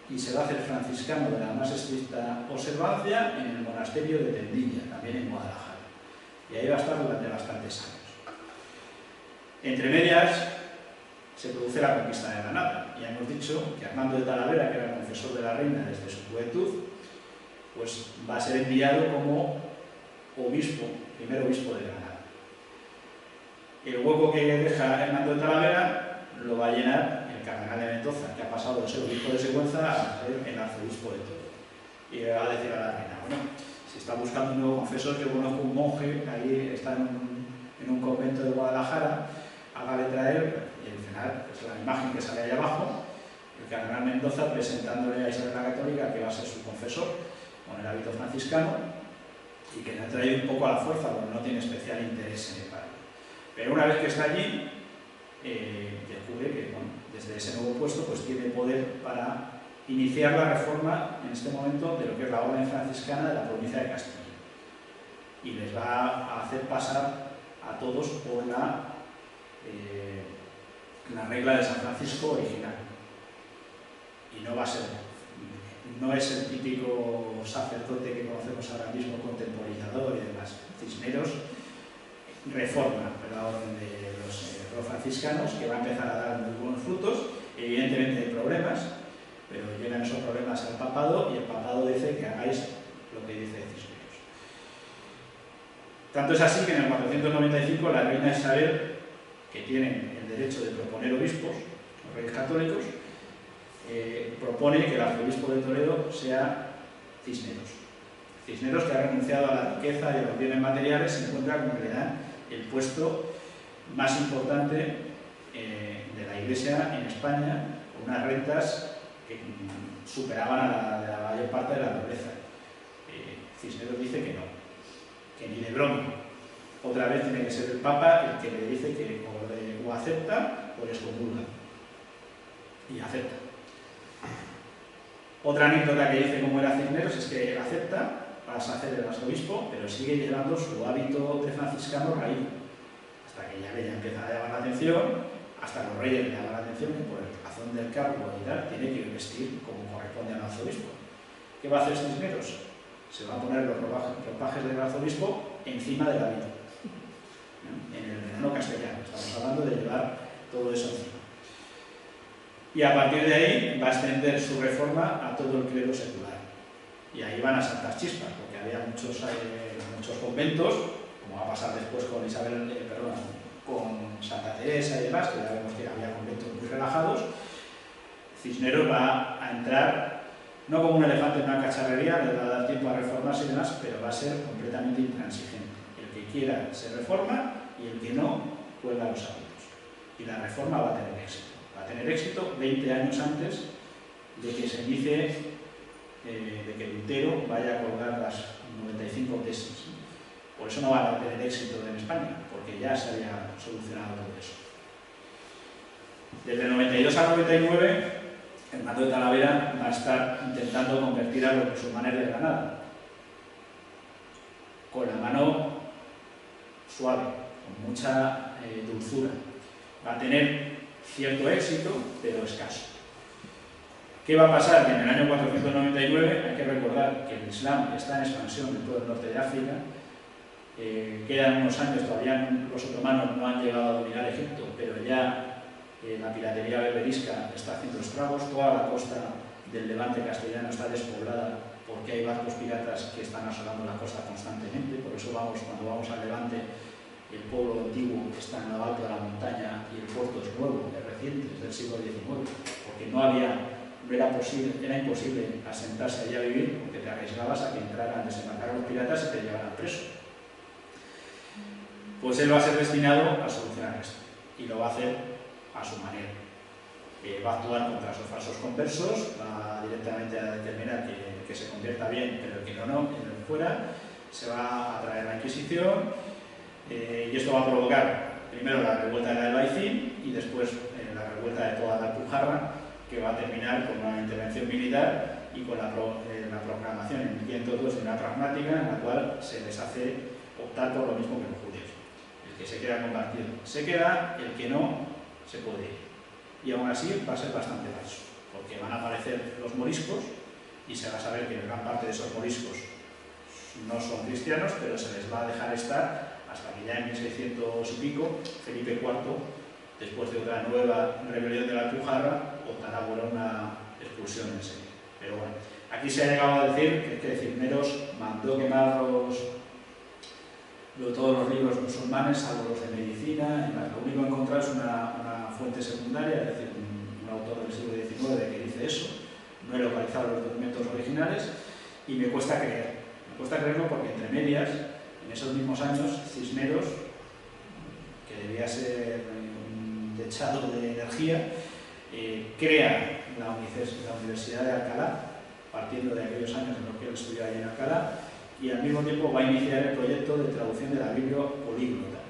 y se va a hacer franciscano de la más estricta observancia en el monasterio de Tendilla, también en Guadalajara. Y ahí va a estar durante bastantes años. Entre medias, se produce la conquista de Granada. Ya hemos dicho que Armando de Talavera, que era el confesor de la reina desde su juventud, pues va a ser enviado como obispo, primer obispo de Granada. El hueco que deja Hernando de Talavera lo va a llenar el cardenal de Mendoza, que ha pasado de ser obispo de Sigüenza a ser el arzobispo de Toledo. Y le va a decir a la reina, bueno, si está buscando un nuevo confesor, que conozco un monje, ahí está en un convento de Guadalajara, hágale traer, y al final, es la imagen que sale ahí abajo, el cardenal Mendoza presentándole a Isabel la Católica, que va a ser su confesor, con el hábito franciscano y que le ha traído un poco a la fuerza porque no tiene especial interés en el padre. Pero una vez que está allí, descubre que bueno, desde ese nuevo puesto pues tiene poder para iniciar la reforma en este momento de lo que es la orden franciscana de la provincia de Castilla. Y les va a hacer pasar a todos por la regla de San Francisco original. Y no va a ser, no es el típico sacerdote que conocemos ahora mismo, contemporizador y demás. Cisneros reforma la orden de los franciscanos, que va a empezar a dar muy buenos frutos. Evidentemente hay problemas, pero llegan esos problemas al papado y el papado dice que hagáis lo que dice Cisneros. Tanto es así que en el 495 la reina Isabel, que tiene el derecho de proponer obispos, los reyes católicos, propone que el arzobispo de Toledo sea Cisneros. Cisneros, que ha renunciado a la riqueza y a los bienes materiales, se encuentra con que le dan el puesto más importante de la Iglesia en España, con unas rentas que superaban a la mayor parte de la nobleza. Cisneros dice que no, que ni de broma. Otra vez tiene que ser el Papa el que le dice que o acepta o les comulga. Y acepta. Otra anécdota que dice cómo era Cisneros es que él acepta, pasa a ser el arzobispo, pero sigue llevando su hábito de franciscano raído. Hasta que ya le empieza a llamar la atención, hasta los reyes le llaman la atención que por razón del cargo y tal, tiene que vestir como corresponde al arzobispo. ¿Qué va a hacer Cisneros? Se va a poner los ropajes del arzobispo encima del hábito. En el verano castellano, estamos hablando de llevar todo eso encima. Y a partir de ahí va a extender su reforma a todo el clero secular. Y ahí van a saltar chispas, porque había muchos conventos, como va a pasar después con con Santa Teresa y demás, que ya vemos que había conventos muy relajados. Cisneros va a entrar, no como un elefante en una cacharrería, le va a dar tiempo a reformarse y demás, pero va a ser completamente intransigente. El que quiera se reforma y el que no, cuelga los hábitos. Y la reforma va a tener éxito. Va a tener éxito 20 años antes de que se inicie, de que Lutero vaya a colgar las 95 tesis. Por eso no va a tener éxito en España, porque ya se había solucionado todo eso. Desde el 92 al 99, Hernando de Talavera va a estar intentando convertir a los musulmanes de Granada, con la mano suave, con mucha dulzura. Va a tener cierto éxito, pero escaso. ¿Qué va a pasar? Que en el año 499, hay que recordar que el Islam está en expansión en todo el norte de África, quedan unos años, todavía los otomanos no han llegado a dominar Egipto, pero ya la piratería berberisca está haciendo estragos, toda la costa del Levante castellano está despoblada porque hay barcos piratas que están asolando la costa constantemente, por eso cuando vamos al Levante, el pueblo antiguo está en lo alto de la montaña y el puerto es nuevo, es reciente, es del siglo XIX, porque era imposible asentarse allí a vivir porque te arriesgabas a que desembarcaran los piratas y te llevaran preso. Pues él va a ser destinado a solucionar esto y lo va a hacer a su manera. Va a actuar contra esos falsos conversos, va directamente a determinar que se convierta bien, pero que no, que no fuera, se va a traer la Inquisición y esto va a provocar primero la revuelta de la Albaicín y después la revuelta de toda la Alpujarra, que va a terminar con una intervención militar y con la proclamación en 1502 de una pragmática en la cual se les hace optar por lo mismo que los judíos. El que se queda compartido se queda, el que no se puede ir. Y aún así va a ser bastante falso, porque van a aparecer los moriscos y se va a saber que gran parte de esos moriscos no son cristianos, pero se les va a dejar estar hasta que ya en 1600 y pico Felipe IV, después de otra nueva rebelión de la Alpujarra, optará por una expulsión en serie. Pero bueno, aquí se ha llegado a decir que Cisneros mandó quemar todos los libros musulmanes, salvo los de medicina. Lo único que he encontrado es una fuente secundaria, es decir, un autor del siglo XIX que dice eso. No he localizado los documentos originales y me cuesta creer. Me cuesta creerlo porque entre medias, en esos mismos años, Cisneros, que debía ser un dechado de energía, crea la Universidad de Alcalá partiendo de aquellos años en los que él estudió allí en Alcalá, y al mismo tiempo va a iniciar el proyecto de traducción de la Biblia políglota,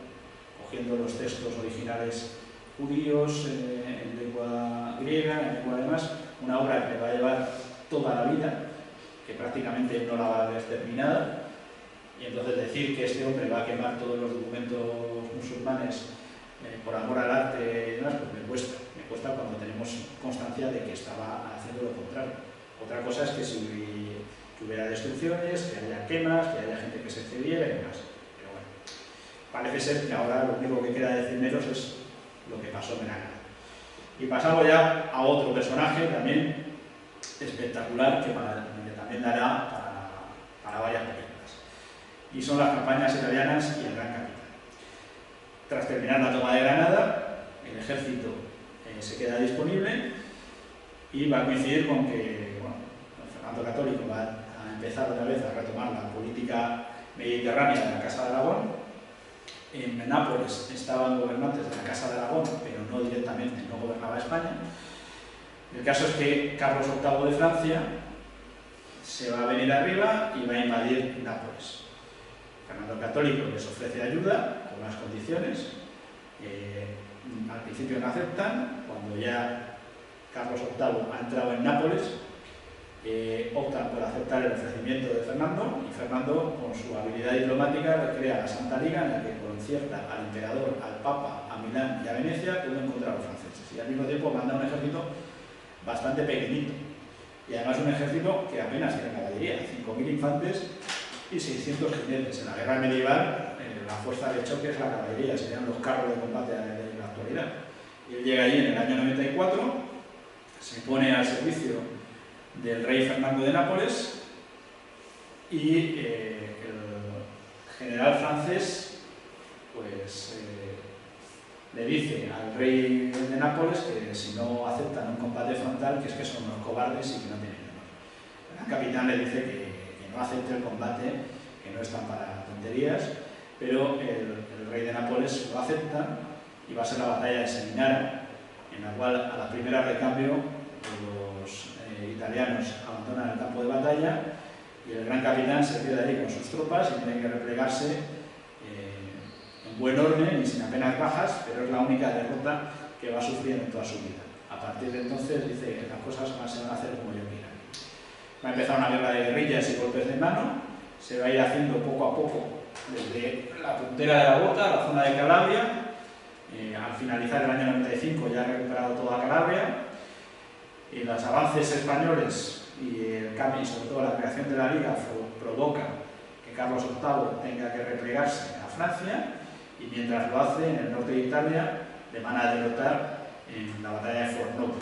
cogiendo los textos originales judíos en lengua griega, en lengua además, una obra que le va a llevar toda la vida, que prácticamente no la va a ver terminada, y entonces decir que este hombre va a quemar todos los documentos musulmanes por amor al arte y demás, pues me cuesta cuando tenemos constancia de que estaba haciendo lo contrario. Otra cosa es que si hubiera destrucciones, que haya quemas, que haya gente que se excediera y demás. Pero bueno, parece ser que ahora lo único que queda de Cisneros es lo que pasó en Granada. Y pasamos ya a otro personaje también espectacular que también dará para varias películas. Y son las campañas italianas y el Gran Capitán. Tras terminar la toma de Granada, el ejército se queda disponible y va a coincidir con que Fernando Católico va a empezar otra vez a retomar la política mediterránea de la Casa de Aragón. En Nápoles estaban gobernantes de la Casa de Aragón, pero no directamente, no gobernaba España. El caso es que Carlos VIII de Francia se va a venir arriba y va a invadir Nápoles. Fernando Católico les ofrece ayuda con unas condiciones. Al principio no aceptan. Cuando ya Carlos VIII ha entrado en Nápoles, optan por aceptar el ofrecimiento de Fernando, y Fernando, con su habilidad diplomática, crea la Santa Liga, en la que concierta al emperador, al Papa, a Milán y a Venecia todo contra los franceses, y al mismo tiempo manda un ejército bastante pequeñito, y además un ejército que apenas tiene caballería, 5.000 infantes y 600 jinetes. En la guerra medieval la fuerza de choque es la caballería, serían los carros de combate de la actualidad. Y él llega allí en el año 94, se pone al servicio del rey Fernando de Nápoles, y el general francés pues le dice al rey de Nápoles que si no aceptan un combate frontal, que es que son unos cobardes y que no tienen honor. El gran capitán le dice que no acepte el combate, que no están para tonterías, pero el rey de Nápoles lo acepta, y va a ser la batalla de Seminara, en la cual a la primera recambio los italianos abandonan el campo de batalla y el gran capitán se queda ahí con sus tropas y tiene que replegarse en buen orden y sin apenas bajas, pero es la única derrota que va a sufrir en toda su vida. A partir de entonces dice que las cosas se van a hacer como yo quiera. Va a empezar una guerra de guerrillas y golpes de mano, se va a ir haciendo poco a poco desde la puntera de la bota a la zona de Calabria. Al finalizar el año 95 ya ha recuperado toda Calabria. Y los avances españoles y el cambio, y sobre todo la creación de la Liga, provoca que Carlos VIII tenga que replegarse a Francia, y mientras lo hace, en el norte de Italia le van a derrotar en la batalla de Fornovo.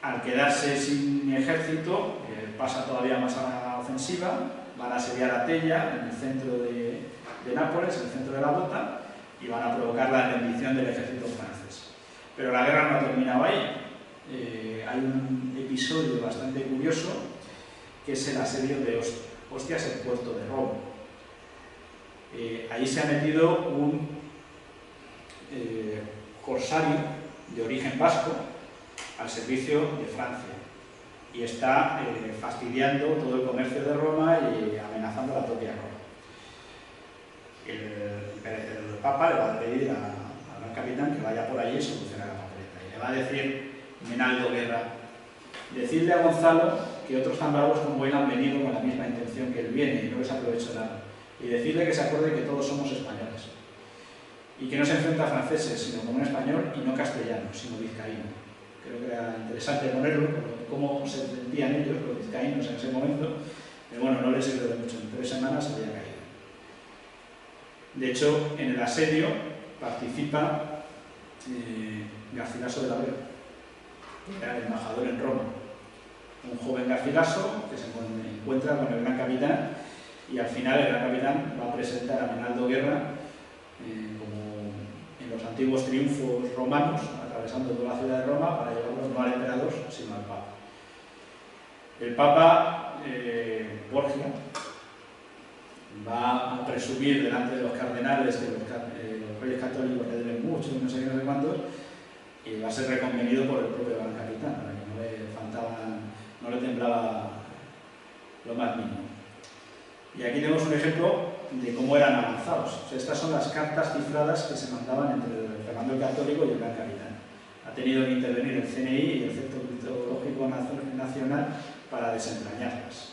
Al quedarse sin ejército, pasa todavía más a la ofensiva, van a asediar Atella, en el centro de Nápoles, en el centro de la bota, y van a provocar la rendición del ejército francés. Pero la guerra no ha terminado ahí. Hay un episodio bastante curioso, que es el asedio de Ostias, el puerto de Roma. Ahí se ha metido un corsario de origen vasco al servicio de Francia, y está fastidiando todo el comercio de Roma y amenazando a la propia Roma. El Papa le va a pedir al gran capitán que vaya por allí y solucione la papeleta, y le va a decir Menaldo Guerra: decidle a Gonzalo que otros tan bravos como él han venido con la misma intención que él viene y no les aprovecho nada, y decirle que se acuerde que todos somos españoles, y que no se enfrenta a franceses sino como un español, y no castellano sino vizcaíno. Creo que era interesante ponerlo, cómo se sentían ellos, los vizcaínos, en ese momento, pero bueno, no les sirve de mucho. En 3 semanas había caído. De hecho, en el asedio participa Garcilaso de la Vega, que era el embajador en Roma. Un joven Garcilaso que se encuentra con el gran capitán, y al final el gran capitán va a presentar a Menaldo Guerra como en los antiguos triunfos romanos, atravesando toda la ciudad de Roma para llevarlos no al emperador, sino al Papa. El Papa Borgia va a presumir delante de los cardenales que los reyes católicos le deben mucho y no sé qué, no sé cuántos, y va a ser reconvenido por el propio gran capitán, para que no le faltaban no le temblaba lo más mínimo. Y aquí tenemos un ejemplo de cómo eran avanzados. O sea, estas son las cartas cifradas que se mandaban entre Fernando el Católico y el Gran Capitán. Ha tenido que intervenir el CNI y el Centro Criptológico Nacional para desentrañarlas.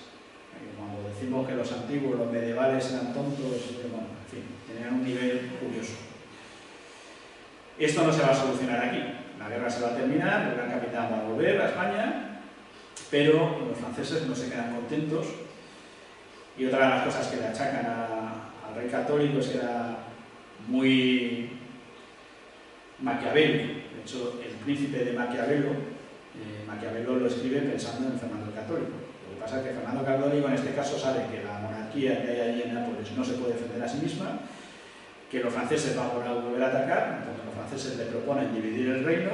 Cuando decimos que los antiguos, los medievales eran tontos, bueno, en fin, tenían un nivel curioso. Esto no se va a solucionar aquí. La guerra se va a terminar, el Gran Capitán va a volver a España, pero los franceses no se quedan contentos. Y otra de las cosas que le achacan al rey católico es que era muy maquiavélico. De hecho, el príncipe de Maquiavelo, Maquiavelo lo escribe pensando en Fernando el Católico. Lo que pasa es que Fernando el Católico en este caso sabe que la monarquía que hay allí en Nápoles no se puede defender a sí misma, que los franceses van a volver a atacar, entonces los franceses le proponen dividir el reino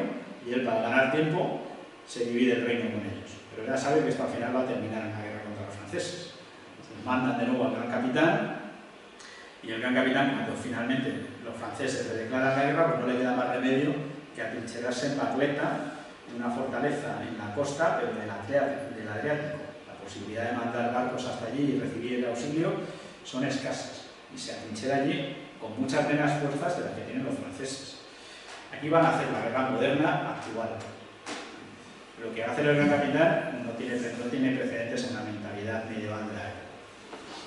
y él, para ganar tiempo, se divide el reino con ellos. Pero ya sabe que esto al final va a terminar en la guerra contra los franceses. Entonces mandan de nuevo al Gran Capitán y el Gran Capitán, cuando finalmente los franceses le declaran la guerra, pues no le queda más remedio que atrincherarse en Barletta, en una fortaleza en la costa, pero del Adriático. La posibilidad de mandar barcos hasta allí y recibir el auxilio son escasas. Y se atrinchera allí con muchas menos fuerzas de las que tienen los franceses. Aquí van a hacer la guerra moderna actual. Lo que hace el Gran Capitán no tiene precedentes en la mentalidad medieval de la época.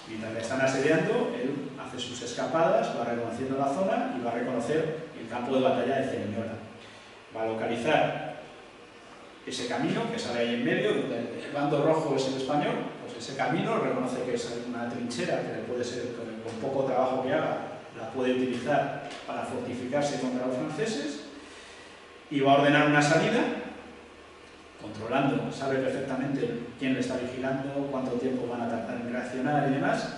Mientras le están asediando, él hace sus escapadas, va reconociendo la zona y va a reconocer el campo de batalla de Cerignola. Va a localizar ese camino que sale ahí en medio, donde el bando rojo es el español, pues ese camino reconoce que es una trinchera que le puede ser, con poco trabajo que haga, la puede utilizar para fortificarse contra los franceses y va a ordenar una salida, controlando, sabe perfectamente quién le está vigilando, cuánto tiempo van a tardar en reaccionar y demás,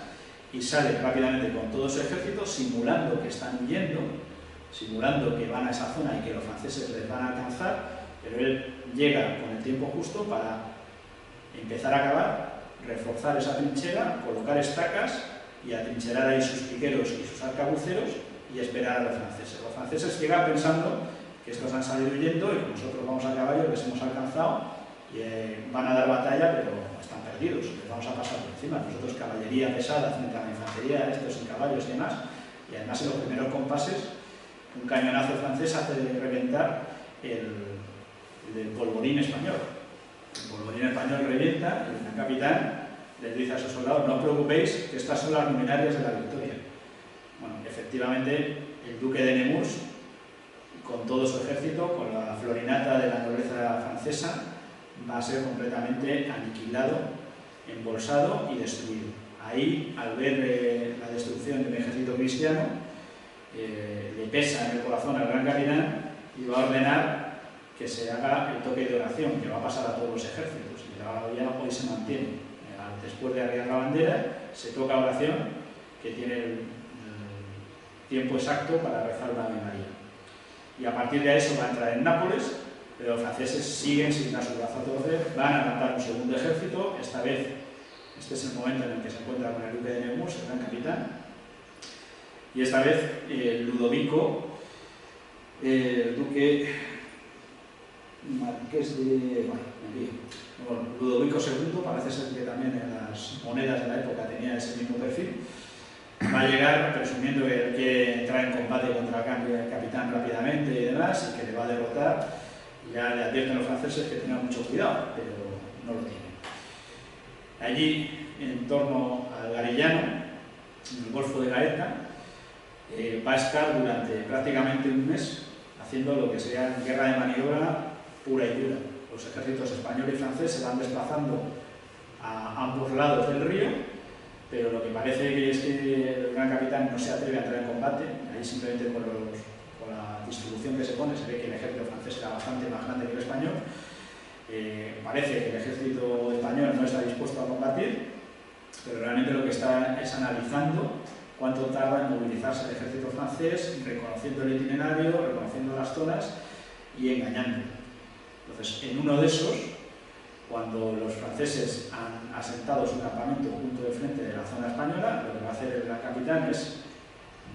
y sale rápidamente con todo su ejército, simulando que están huyendo, simulando que van a esa zona y que los franceses les van a alcanzar, pero él llega con el tiempo justo para empezar a cavar, reforzar esa trinchera, colocar estacas y atrincherar ahí sus piqueros y sus arcabuceros y esperar a los franceses. Los franceses llegan pensando que estos han salido huyendo y que nosotros vamos a caballo, les hemos alcanzado y van a dar batalla, pero están perdidos, les vamos a pasar por encima. Nosotros caballería pesada frente a la infantería, estos sin caballos y demás, y además en los primeros compases un cañonazo francés hace reventar el polvorín español. El polvorín español revienta y el capitán les dice a sus soldados: no os preocupéis, que estas son las luminarias de la victoria. Bueno, efectivamente, el duque de Nemours, con todo su ejército, con la florinata de la nobleza francesa, va a ser completamente aniquilado, embolsado y destruido. Ahí, al ver la destrucción de un ejército cristiano, le pesa en el corazón al Gran Capitán y va a ordenar que se haga el toque de oración, que va a pasar a todos los ejércitos, y todavía hoy se mantiene. Después de arriar la bandera, se toca oración, que tiene el tiempo exacto para rezar la Ave María. Y a partir de eso va a entrar en Nápoles, pero los franceses siguen sin dar su brazo a torcer, van a levantar un segundo ejército, esta vez, este es el momento en el que se encuentra con el duque de Nemours, el Gran Capitán, y esta vez Ludovico, el duque marqués de... Bueno, Ludovico II, parece ser que también en las monedas de la época tenía ese mismo perfil, va a llegar presumiendo que quiere entrar en combate contra el capitán rápidamente y demás, y que le va a derrotar. Ya le advierten los franceses que tengan mucho cuidado, pero no lo tienen. Allí, en torno al Garellano, en el Golfo de Gaeta, va a estar durante prácticamente un mes haciendo lo que sería guerra de maniobra pura y dura. Los ejércitos español y francés se van desplazando a ambos lados del río, pero lo que parece es que el Gran Capitán no se atreve a entrar en combate. Ahí simplemente con la distribución que se pone se ve que el ejército francés era bastante más grande que el español. Parece que el ejército español no está dispuesto a combatir, pero realmente lo que está es analizando cuánto tarda en movilizarse el ejército francés, reconociendo el itinerario, reconociendo las zonas y engañando. Entonces, en uno de esos, cuando los franceses han asentado su campamento junto de frente de la zona española, lo que va a hacer el Gran Capitán es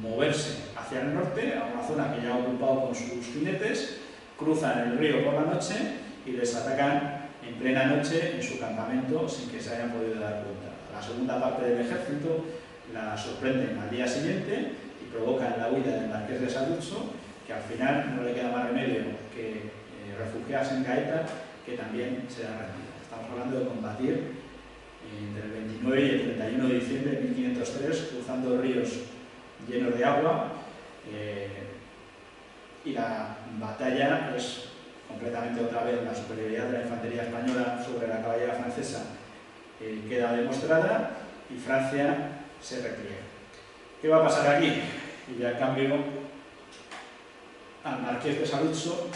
moverse hacia el norte, a una zona que ya ha ocupado con sus jinetes, cruzan el río por la noche y les atacan en plena noche en su campamento sin que se hayan podido dar cuenta. A la segunda parte del ejército la sorprenden al día siguiente y provocan la huida del marqués de Saluzzo, que al final no le queda más remedio que refugiarse en Gaeta, que también se da rendida. Estamos hablando de combatir entre el 29 y el 31 de diciembre de 1503, cruzando ríos llenos de agua, y la batalla es completamente otra vez la superioridad de la infantería española sobre la caballería francesa queda demostrada y Francia se repliega. ¿Qué va a pasar aquí? Y ya cambio al marqués de Saluzzo,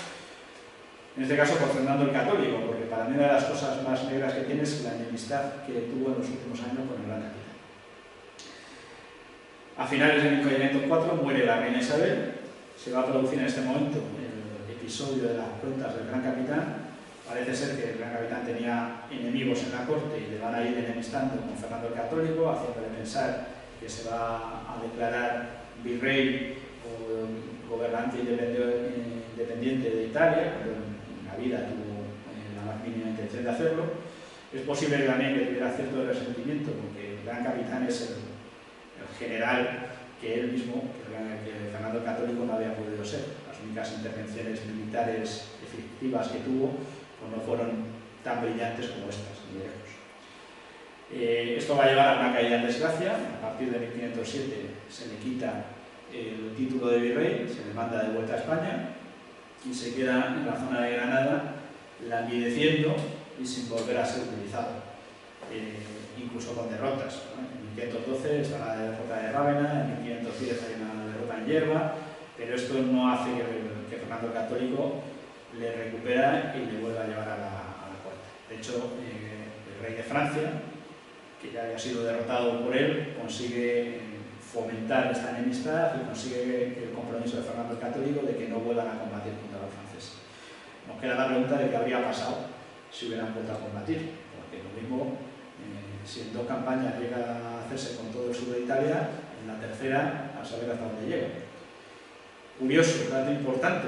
en este caso por Fernando el Católico, porque para mí una de las cosas más negras que tiene es la enemistad que tuvo en los últimos años con el Gran Capitán. A finales de 1504 muere la reina Isabel, se va a producir en este momento el episodio de las cuentas del Gran Capitán. Parece ser que el Gran Capitán tenía enemigos en la corte y le van a ir enemistando con Fernando el Católico, haciéndole pensar que se va a declarar virrey o gobernante independiente de Italia, cuando en la vida tuvo la más mínima intención de hacerlo. Es posible también que tuviera cierto resentimiento, porque el Gran Capitán es el general que él mismo, que Fernando el Católico no había podido ser. Las únicas intervenciones militares efectivas que tuvo pues no fueron tan brillantes como estas, ni lejos. Esto va a llevar a una caída en desgracia. A partir de 1507 se le quita el título de virrey, se le manda de vuelta a España y se queda en la zona de Granada languideciendo y sin volver a ser utilizado, incluso con derrotas, ¿no? En 1512 está la derrota de Rávena, en 1510 hay una derrota en Yerba, pero esto no hace que Fernando el Católico le recupera y le vuelva a llevar a la corte. De hecho, el rey de Francia, que ya había sido derrotado por él, consigue fomentar esta enemistad y consigue el compromiso de Fernando el Católico de que no vuelvan a combatir contra los franceses. Nos queda la pregunta de qué habría pasado si hubieran vuelto a combatir, porque lo mismo, si en 2 campañas llega a hacerse con todo el sur de Italia, en la tercera a saber hasta dónde llega. Curioso, dato importante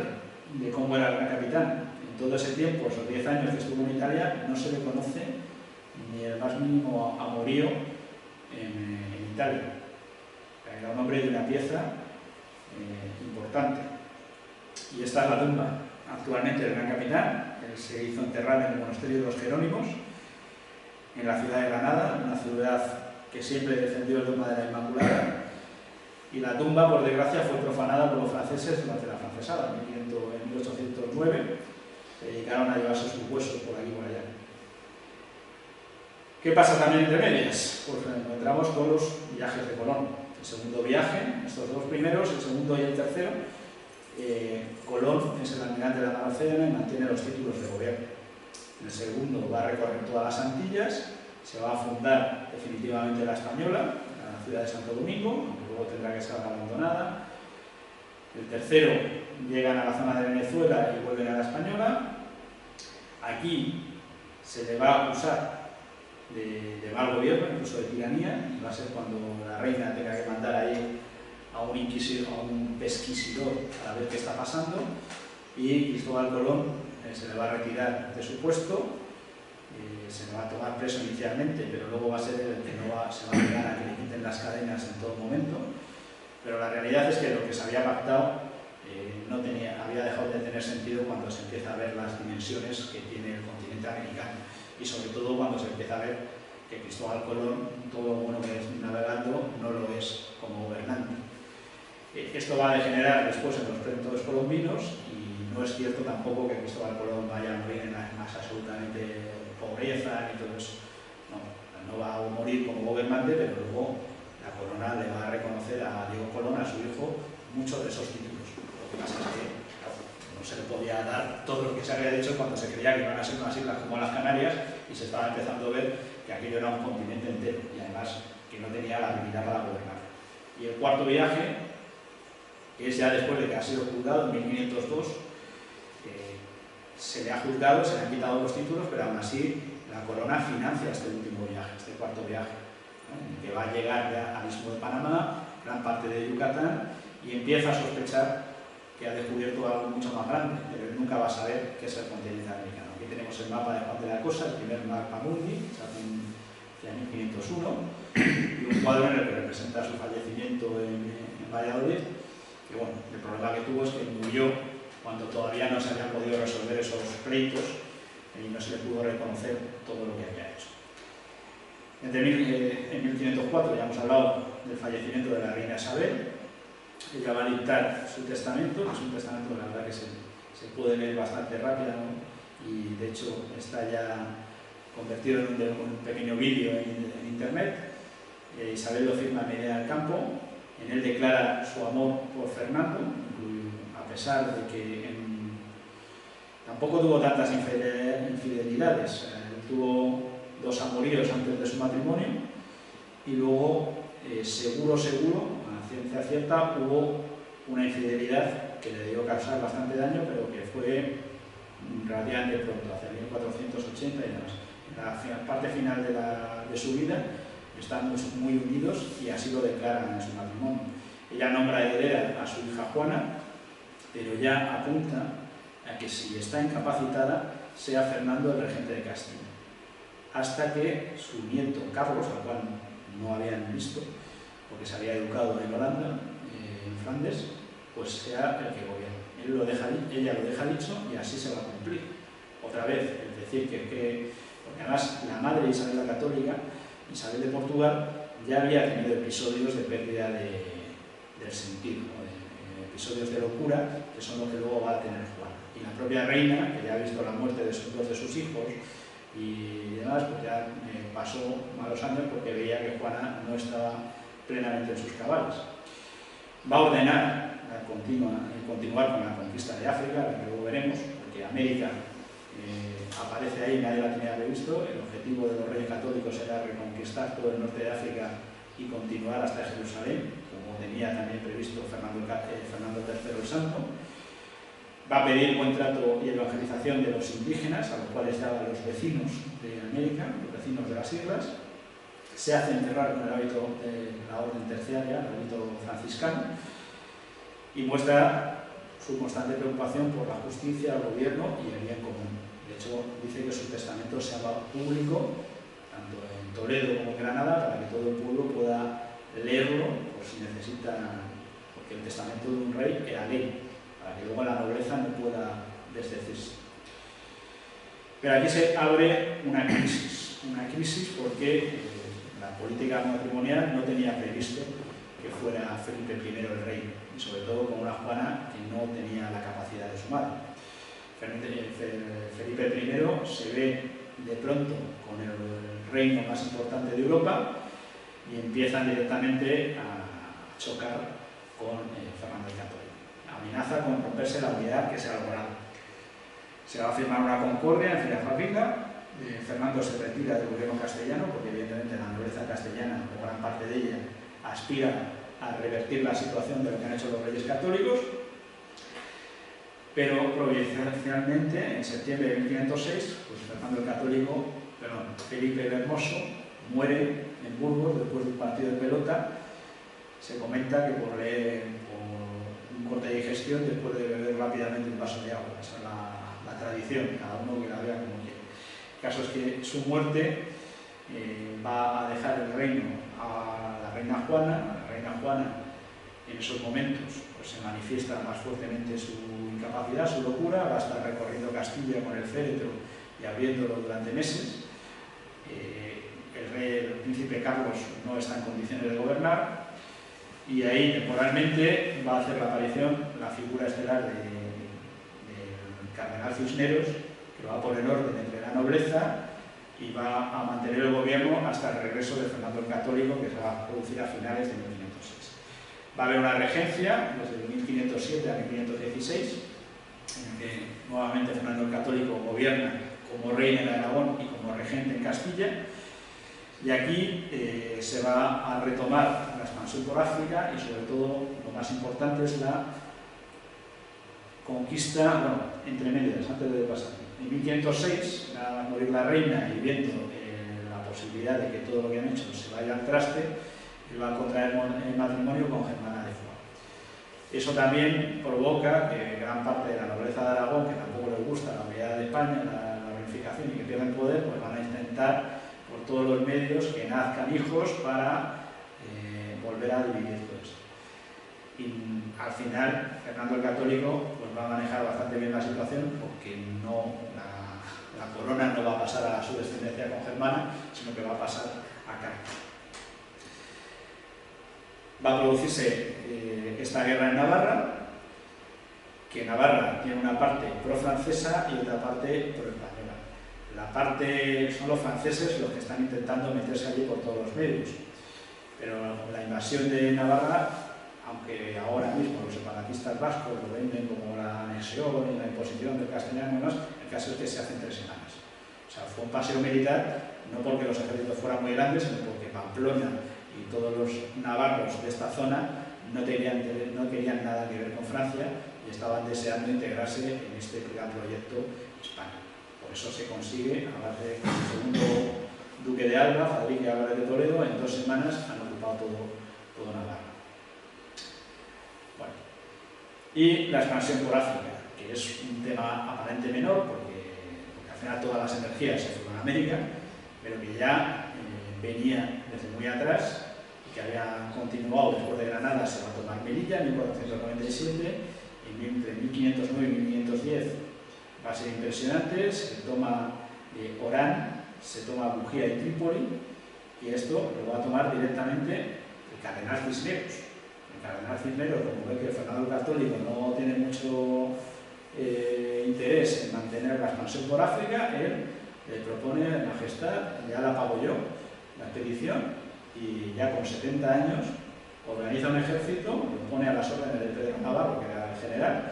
de cómo era el Gran Capitán. En todo ese tiempo, esos 10 años que estuvo en Italia, no se le conoce ni el más mínimo amorío en Italia. Era un hombre de una pieza importante. Y esta es la tumba actualmente del Gran Capitán. Él se hizo enterrar en el monasterio de los Jerónimos, en la ciudad de Granada, una ciudad que siempre defendió el dogma de la Inmaculada. Y la tumba, por desgracia, fue profanada por los franceses durante la francesada, en 1809. Se dedicaron a llevarse sus huesos por aquí y por allá. ¿Qué pasa también entre medias? Pues nos encontramos con los viajes de Colón. El segundo viaje, estos 2 primeros, el segundo y el tercero, Colón es el almirante de la Nueva Océana y mantiene los títulos de gobierno. En el segundo va a recorrer todas las Antillas, se va a fundar definitivamente la Española, la ciudad de Santo Domingo, aunque luego tendrá que ser abandonada. El tercero, llegan a la zona de Venezuela y vuelven a la Española. Aquí se le va a acusar de mal gobierno, incluso de tiranía, y va a ser cuando la reina tenga que mandar ahí a un inquisidor, a un pesquisidor a ver qué está pasando, y Cristóbal Colón se le va a retirar de su puesto, se le va a tomar preso inicialmente, pero luego va a ser el que se va a negar a que le quiten las cadenas en todo momento. Pero la realidad es que lo que se había pactado había dejado de tener sentido cuando se empieza a ver las dimensiones que tiene el continente americano, y sobre todo cuando se empieza a ver que Cristóbal Colón, todo lo bueno que es navegando, no lo es como gobernante. Esto va a degenerar después en los préstamos colombinos, y no es cierto tampoco que Cristóbal Colón vaya a morir en la más absolutamente pobreza ni todo eso. No va a morir como gobernante, pero luego la corona le va a reconocer a Diego Colón, a su hijo, muchos de esos títulos. Lo que pasa es que no se le podía dar todo lo que se había dicho cuando se creía que iban a ser unas islas como las Canarias, y se estaba empezando a ver que aquello era un continente entero, y además que no tenía la habilidad para gobernar. Y el cuarto viaje, que es ya después de que ha sido juzgado en 1502, se le ha juzgado, se le han quitado los títulos, pero aún así la corona financia este último viaje, este cuarto viaje, ¿no? Que va a llegar ya al istmo de Panamá, gran parte de Yucatán, y empieza a sospechar que ha descubierto algo mucho más grande, pero él nunca va a saber qué es el continente americano. aquí tenemos el mapa de Juan de la Cosa, el primer mapa mundi, hacia 1501, y un cuadro en el que representa su fallecimiento en Valladolid, que bueno, el problema que tuvo es que murió cuando todavía no se habían podido resolver esos pleitos y no se le pudo reconocer todo lo que había hecho. En 1504 ya hemos hablado del fallecimiento de la reina Isabel. Ella va a dictar su testamento, que es un testamento la verdad que se puede leer bastante rápido, ¿no? Y de hecho está ya convertido en un pequeño vídeo en internet. Isabel lo firma en Medina del Campo. En él declara su amor por Fernando, a pesar de que tampoco tuvo tantas infidelidades. Tuvo 2 amoríos antes de su matrimonio y luego, seguro, a ciencia cierta, hubo una infidelidad que le dio causar bastante daño, pero que fue relativamente pronto, hacia 1480 y demás. En la parte final de su vida están muy unidos y así lo declaran en su matrimonio. Ella nombra heredera a su hija Juana, pero ya apunta a que si está incapacitada sea Fernando el regente de Castilla, hasta que su nieto Carlos, al cual no habían visto porque se había educado en Holanda, en Flandes, pues sea el que gobierne. Ella lo deja dicho y así se va a cumplir. Otra vez, es decir, porque además la madre de Isabel la Católica, Isabel de Portugal, ya había tenido episodios de pérdida del sentido, episodios de locura, que son los que luego va a tener Juana. Y la propia reina, que ya ha visto la muerte de 2 de sus hijos y demás, pues ya pasó malos años porque veía que Juana no estaba plenamente en sus cabales. Va a ordenar continuar con la conquista de África, la que luego veremos, porque América aparece ahí, nadie la tenía previsto. El objetivo de los reyes católicos era reconquistar todo el norte de África y continuar hasta Jerusalén, como tenía también previsto Fernando III el Santo. Va a pedir buen trato y evangelización de los indígenas, a los cuales llaman los vecinos de América, los vecinos de las islas. Se hace enterrar con el hábito de la orden terciaria, el hábito franciscano, y muestra su constante preocupación por la justicia, el gobierno y el bien común. De hecho, dice que su testamento se haga público, tanto en Toledo como en Granada, para que todo el pueblo pueda leerlo, por si necesita, porque el testamento de un rey era ley, para que luego la nobleza no pueda desdecirse. Pero aquí se abre una crisis porque la política matrimonial no tenía previsto que fuera Felipe I el rey, y sobre todo con una Juana que no tenía la capacidad de su madre. Felipe I se ve de pronto con el reino más importante de Europa y empiezan directamente a chocar con Fernando el Católico. Amenaza con romperse la unidad que se ha logrado. Se va a firmar una concordia en Filafafica. Fernando se retira del gobierno castellano porque evidentemente la nobleza castellana, o gran parte de ella, aspira a revertir la situación de lo que han hecho los reyes católicos, pero providencialmente en septiembre de 1506 pues Felipe el Hermoso muere en Burgos después de un partido de pelota. Se comenta que por un corte de digestión después de beber rápidamente un vaso de agua. Esa es la tradición, cada uno que la vea como quiere. El caso es que su muerte va a dejar el reino a la reina Juana. La reina Juana en esos momentos pues, se manifiesta más fuertemente su incapacidad, su locura, va a estar recorriendo Castilla con el féretro y abriéndolo durante meses. El príncipe Carlos no está en condiciones de gobernar y ahí temporalmente va a hacer la aparición la figura estelar del cardenal Cisneros, que va a poner orden entre la nobleza y va a mantener el gobierno hasta el regreso de Fernando el Católico, que se va a producir a finales de 1506. Va a haber una regencia desde 1507 a 1516, en que nuevamente Fernando el Católico gobierna como rey en Aragón y como regente en Castilla, y aquí se va a retomar la expansión por África y sobre todo lo más importante es la conquista, entre medias, antes de pasar. En 1506, va a morir la reina y viendo la posibilidad de que todo lo que han hecho se vaya al traste, va a contraer el matrimonio con Germana de Foix. Eso también provoca que gran parte de la nobleza de Aragón, que tampoco les gusta la unidad de España, la abdicación y que pierden poder, pues van a intentar por todos los medios que nazcan hijos para volver a dividir todo esto. Y al final, Fernando el Católico pues va a manejar bastante bien la situación, porque la corona no va a pasar a su descendencia congermana, sino que va a pasar a Carlos. Va a producirse esta guerra en Navarra, que Navarra tiene una parte pro-francesa y otra parte pro-española. La parte son los franceses los que están intentando meterse allí por todos los medios, pero la invasión de Navarra, aunque ahora mismo los separatistas vascos lo venden como la anexión y la imposición del castellano y demás, el caso es que se hace en 3 semanas. O sea, fue un paseo militar, no porque los ejércitos fueran muy grandes, sino porque Pamplona y todos los navarros de esta zona no querían nada que ver con Francia y estaban deseando integrarse en este gran proyecto hispano. Por eso se consigue, a base del segundo duque de Alba, Fadrique Álvarez de Toledo, en 2 semanas han ocupado todo Navarra. Bueno. Y la expansión por África, que es un tema aparente menor, porque al final todas las energías se fueron a América, pero que ya venía desde muy atrás, que había continuado después de Granada. Se va a tomar Melilla en 1497, entre 1509 y 1510 va a ser impresionante, se toma Orán, se toma Bujía y Trípoli, y esto lo va a tomar directamente el cardenal Cisneros. El cardenal Cisneros, como ve que Fernando el Católico no tiene mucho interés en mantener la expansión por África, él le propone: Majestad, ya la pago yo, la expedición, y ya con 70 años organiza un ejército, lo pone a las órdenes de Pedro Navarro, que era el general,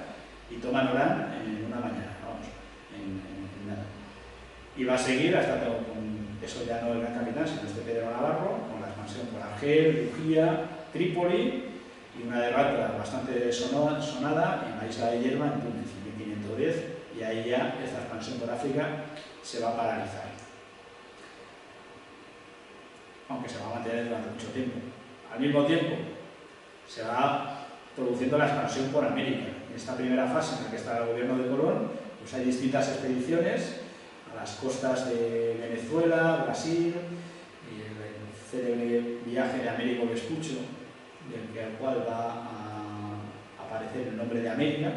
y toma Orán en una mañana, vamos, en nada. Y va a seguir hasta con, eso ya no el gran capitán, sino este Pedro Navarro, con la expansión por Argel, Bujía, Trípoli, y una derrota bastante sonada en la isla de Yerba, en Túnez, en 1510, y ahí ya esta expansión por África se va a paralizar, aunque se va a mantener durante mucho tiempo. Al mismo tiempo, se va produciendo la expansión por América. En esta primera fase en la que está el gobierno de Colón, pues hay distintas expediciones a las costas de Venezuela, Brasil, y el célebre viaje de Américo Vespuccio, del cual va a aparecer el nombre de América,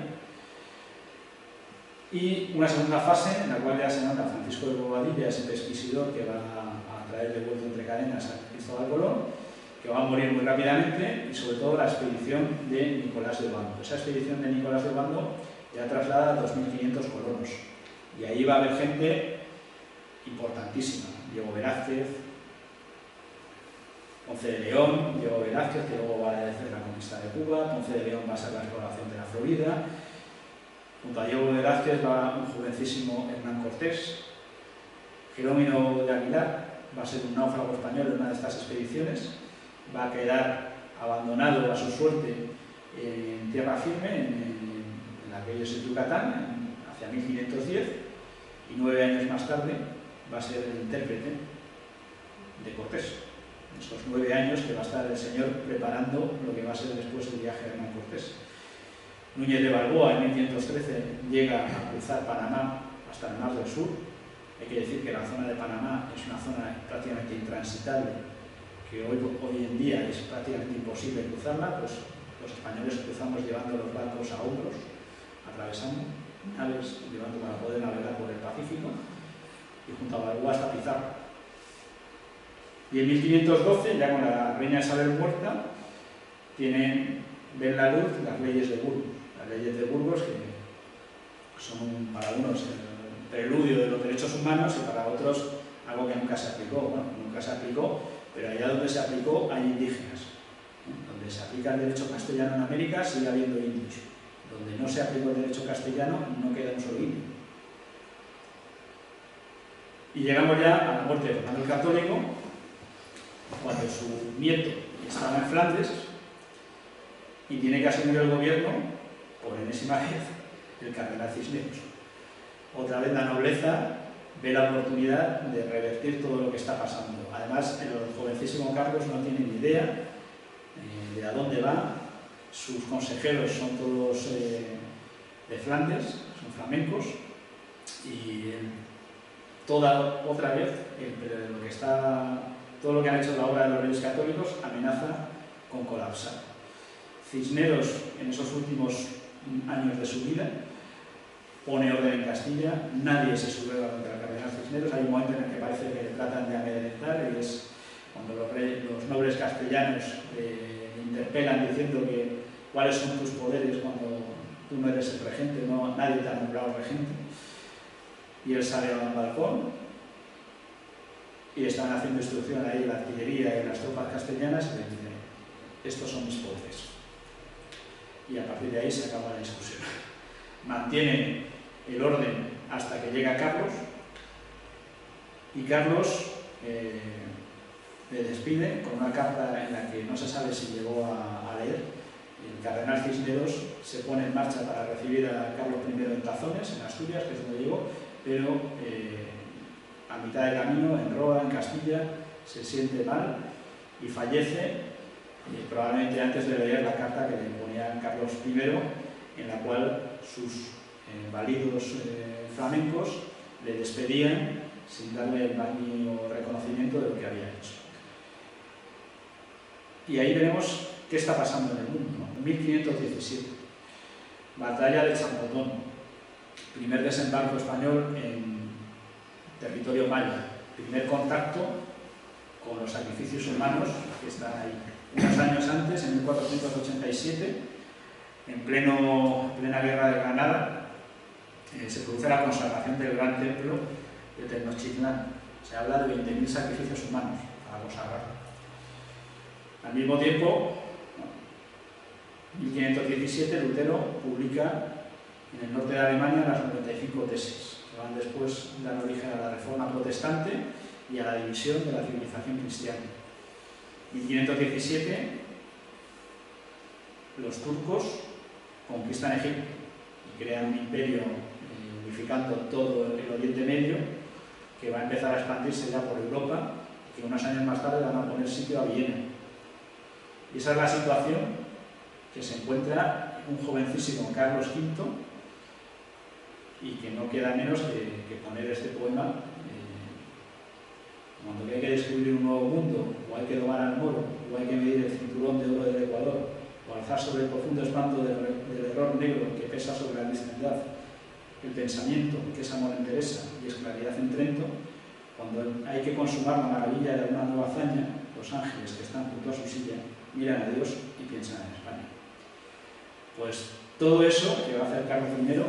y una segunda fase en la cual ya se nota Francisco de Bobadilla, ese pesquisidor que va a traer de vuelta entre cadenas a Cristóbal Colón, que va a morir muy rápidamente, y sobre todo la expedición de Nicolás de Obando. Esa expedición de Nicolás de Obando ya traslada a 2.500 colonos, y ahí va a haber gente importantísima: Diego Velázquez, Ponce de León, Diego Velázquez, que luego va a hacer la conquista de Cuba. Ponce de León va a ser la exploración de la Florida. Junto a Diego Velázquez va un jovencísimo Hernán Cortés. Jerónimo de Aguilar va a ser un náufrago español en una de estas expediciones. Va a quedar abandonado a su suerte en tierra firme, en la que es el Yucatán, hacia 1510, y 9 años más tarde va a ser el intérprete de Cortés. Esos 9 años que va a estar el señor preparando lo que va a ser después el viaje de Hernán Cortés. Núñez de Balboa en 1513 llega a cruzar Panamá hasta el Mar del Sur. Hay que decir que la zona de Panamá es una zona prácticamente intransitable, que hoy en día es prácticamente imposible cruzarla, pues los españoles cruzamos llevando los barcos a hombros, atravesando naves, llevando para poder navegar por el Pacífico, y junto a Balboa hasta Pizarro. Y en 1512, ya con la reina Isabel muerta, ven la luz las leyes de Burgos. Las leyes de Burgos, que son para unos el preludio de los derechos humanos y para otros algo que nunca se aplicó. Bueno, nunca se aplicó, pero allá donde se aplicó hay indígenas. Donde se aplica el derecho castellano en América sigue habiendo indios. Donde no se aplicó el derecho castellano no queda un solo indio. Y llegamos ya a la muerte de Fernando el Católico, cuando su nieto estaba en Flandes y tiene que asumir el gobierno, por enésima vez, el cardenal Cisneros. Otra vez la nobleza ve la oportunidad de revertir todo lo que está pasando. Además, el jovencísimo Carlos no tiene ni idea de a dónde va. Sus consejeros son todos de Flandes, son flamencos, y otra vez, todo lo que han hecho la obra de los Reyes Católicos amenaza con colapsar. Cisneros, en esos últimos años de su vida, pone orden en Castilla, nadie se subleva contra el cardenal Cisneros. Hay un momento en el que parece que le tratan de amedrentar, y es cuando los nobles castellanos le interpelan diciendo que cuáles son tus poderes cuando tú no eres el regente, nadie te ha nombrado regente. Y él sale a un balcón y están haciendo instrucción ahí la artillería y las tropas castellanas y le dicen: estos son mis poderes. Y a partir de ahí se acaba la discusión. Mantienen el orden hasta que llega Carlos, y Carlos le despide con una carta en la que no se sabe si llegó a leer. El cardenal Cisneros se pone en marcha para recibir a Carlos I en Tazones, en Asturias, que es donde llegó, pero a mitad de camino, en Roa, en Castilla, se siente mal y fallece, probablemente antes de leer la carta que le ponía Carlos I, en la cual sus válidos flamencos le despedían sin darle el más mínimo reconocimiento de lo que había hecho. Y ahí veremos qué está pasando en el mundo. 1517, batalla de Champotón, primer desembarco español en territorio maya, primer contacto con los sacrificios humanos que están ahí. Unos años antes, en 1487, en plena guerra de Granada, se produce la consagración del gran templo de Tenochtitlán. Se habla de 20.000 sacrificios humanos para consagrarlo. Al mismo tiempo, en 1517, Lutero publica en el norte de Alemania las 95 tesis, que van después a dar origen a la Reforma protestante y a la división de la civilización cristiana. En 1517, los turcos conquistan Egipto y crean un imperio unificando todo el Oriente Medio, que va a empezar a expandirse ya por Europa, y que unos años más tarde van a poner sitio a Viena. Y esa es la situación que se encuentra un jovencísimo Carlos V, y que no queda menos que poner este poema cuando hay que descubrir un nuevo mundo, o hay que domar al moro, o hay que medir el cinturón de oro del Ecuador, o alzar sobre el profundo espanto del error negro que pesa sobre la cristiandad el pensamiento, que es amor en Teresa y es claridad en Trento, cuando hay que consumar la maravilla de una nueva hazaña, los ángeles que están junto a su silla miran a Dios y piensan en España. Pues todo eso que va a hacer Carlos I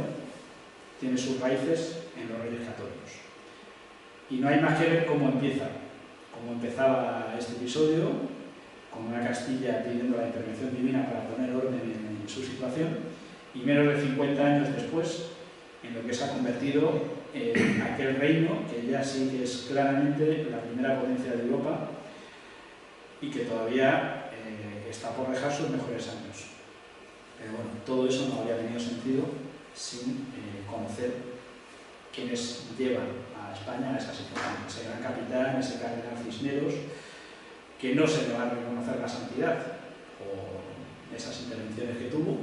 tiene sus raíces en los Reyes Católicos. Y no hay más que ver cómo empezaba este episodio, con una Castilla pidiendo la intervención divina para poner orden en su situación, y menos de 50 años después, en lo que se ha convertido en aquel reino que ya sí que es claramente la primera potencia de Europa y que todavía está por dejar sus mejores años. Pero bueno, todo eso no habría tenido sentido sin conocer quienes llevan a España a esa situación. Ese gran capitán, ese cardenal Cisneros, que no se le va a reconocer la santidad por esas intervenciones que tuvo,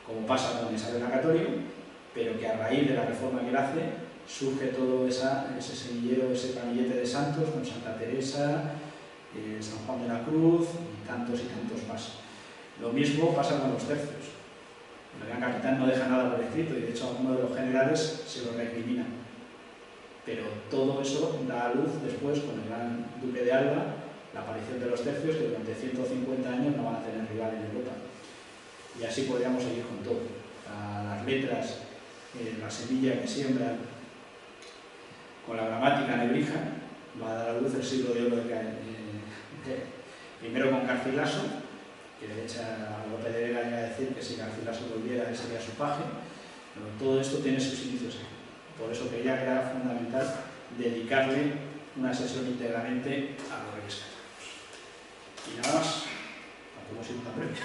como pasa con Isabel la Católica, pero que a raíz de la reforma que él hace surge todo ese semillero, ese ramillete de santos, con Santa Teresa, San Juan de la Cruz y tantos más. Lo mismo pasa con los tercios. El gran capitán no deja nada por escrito, y de hecho algunos de los generales se lo recriminan. Pero todo eso da a luz después, con el gran duque de Alba, la aparición de los tercios, que durante 150 años no van a tener rival en Europa. Y así podríamos seguir con todo. Las letras, la semilla que siembran con la gramática nebrija, va a dar a luz el siglo de oro primero con Garcilaso, que de hecho a Lope de Vega iba a decir que si Garcilaso volviera sería su paje, pero todo esto tiene sus inicios aquí. Por eso creía que era fundamental dedicarle una sesión íntegramente a los Reyes Católicos. Y nada más, tampoco ha sido tan breve.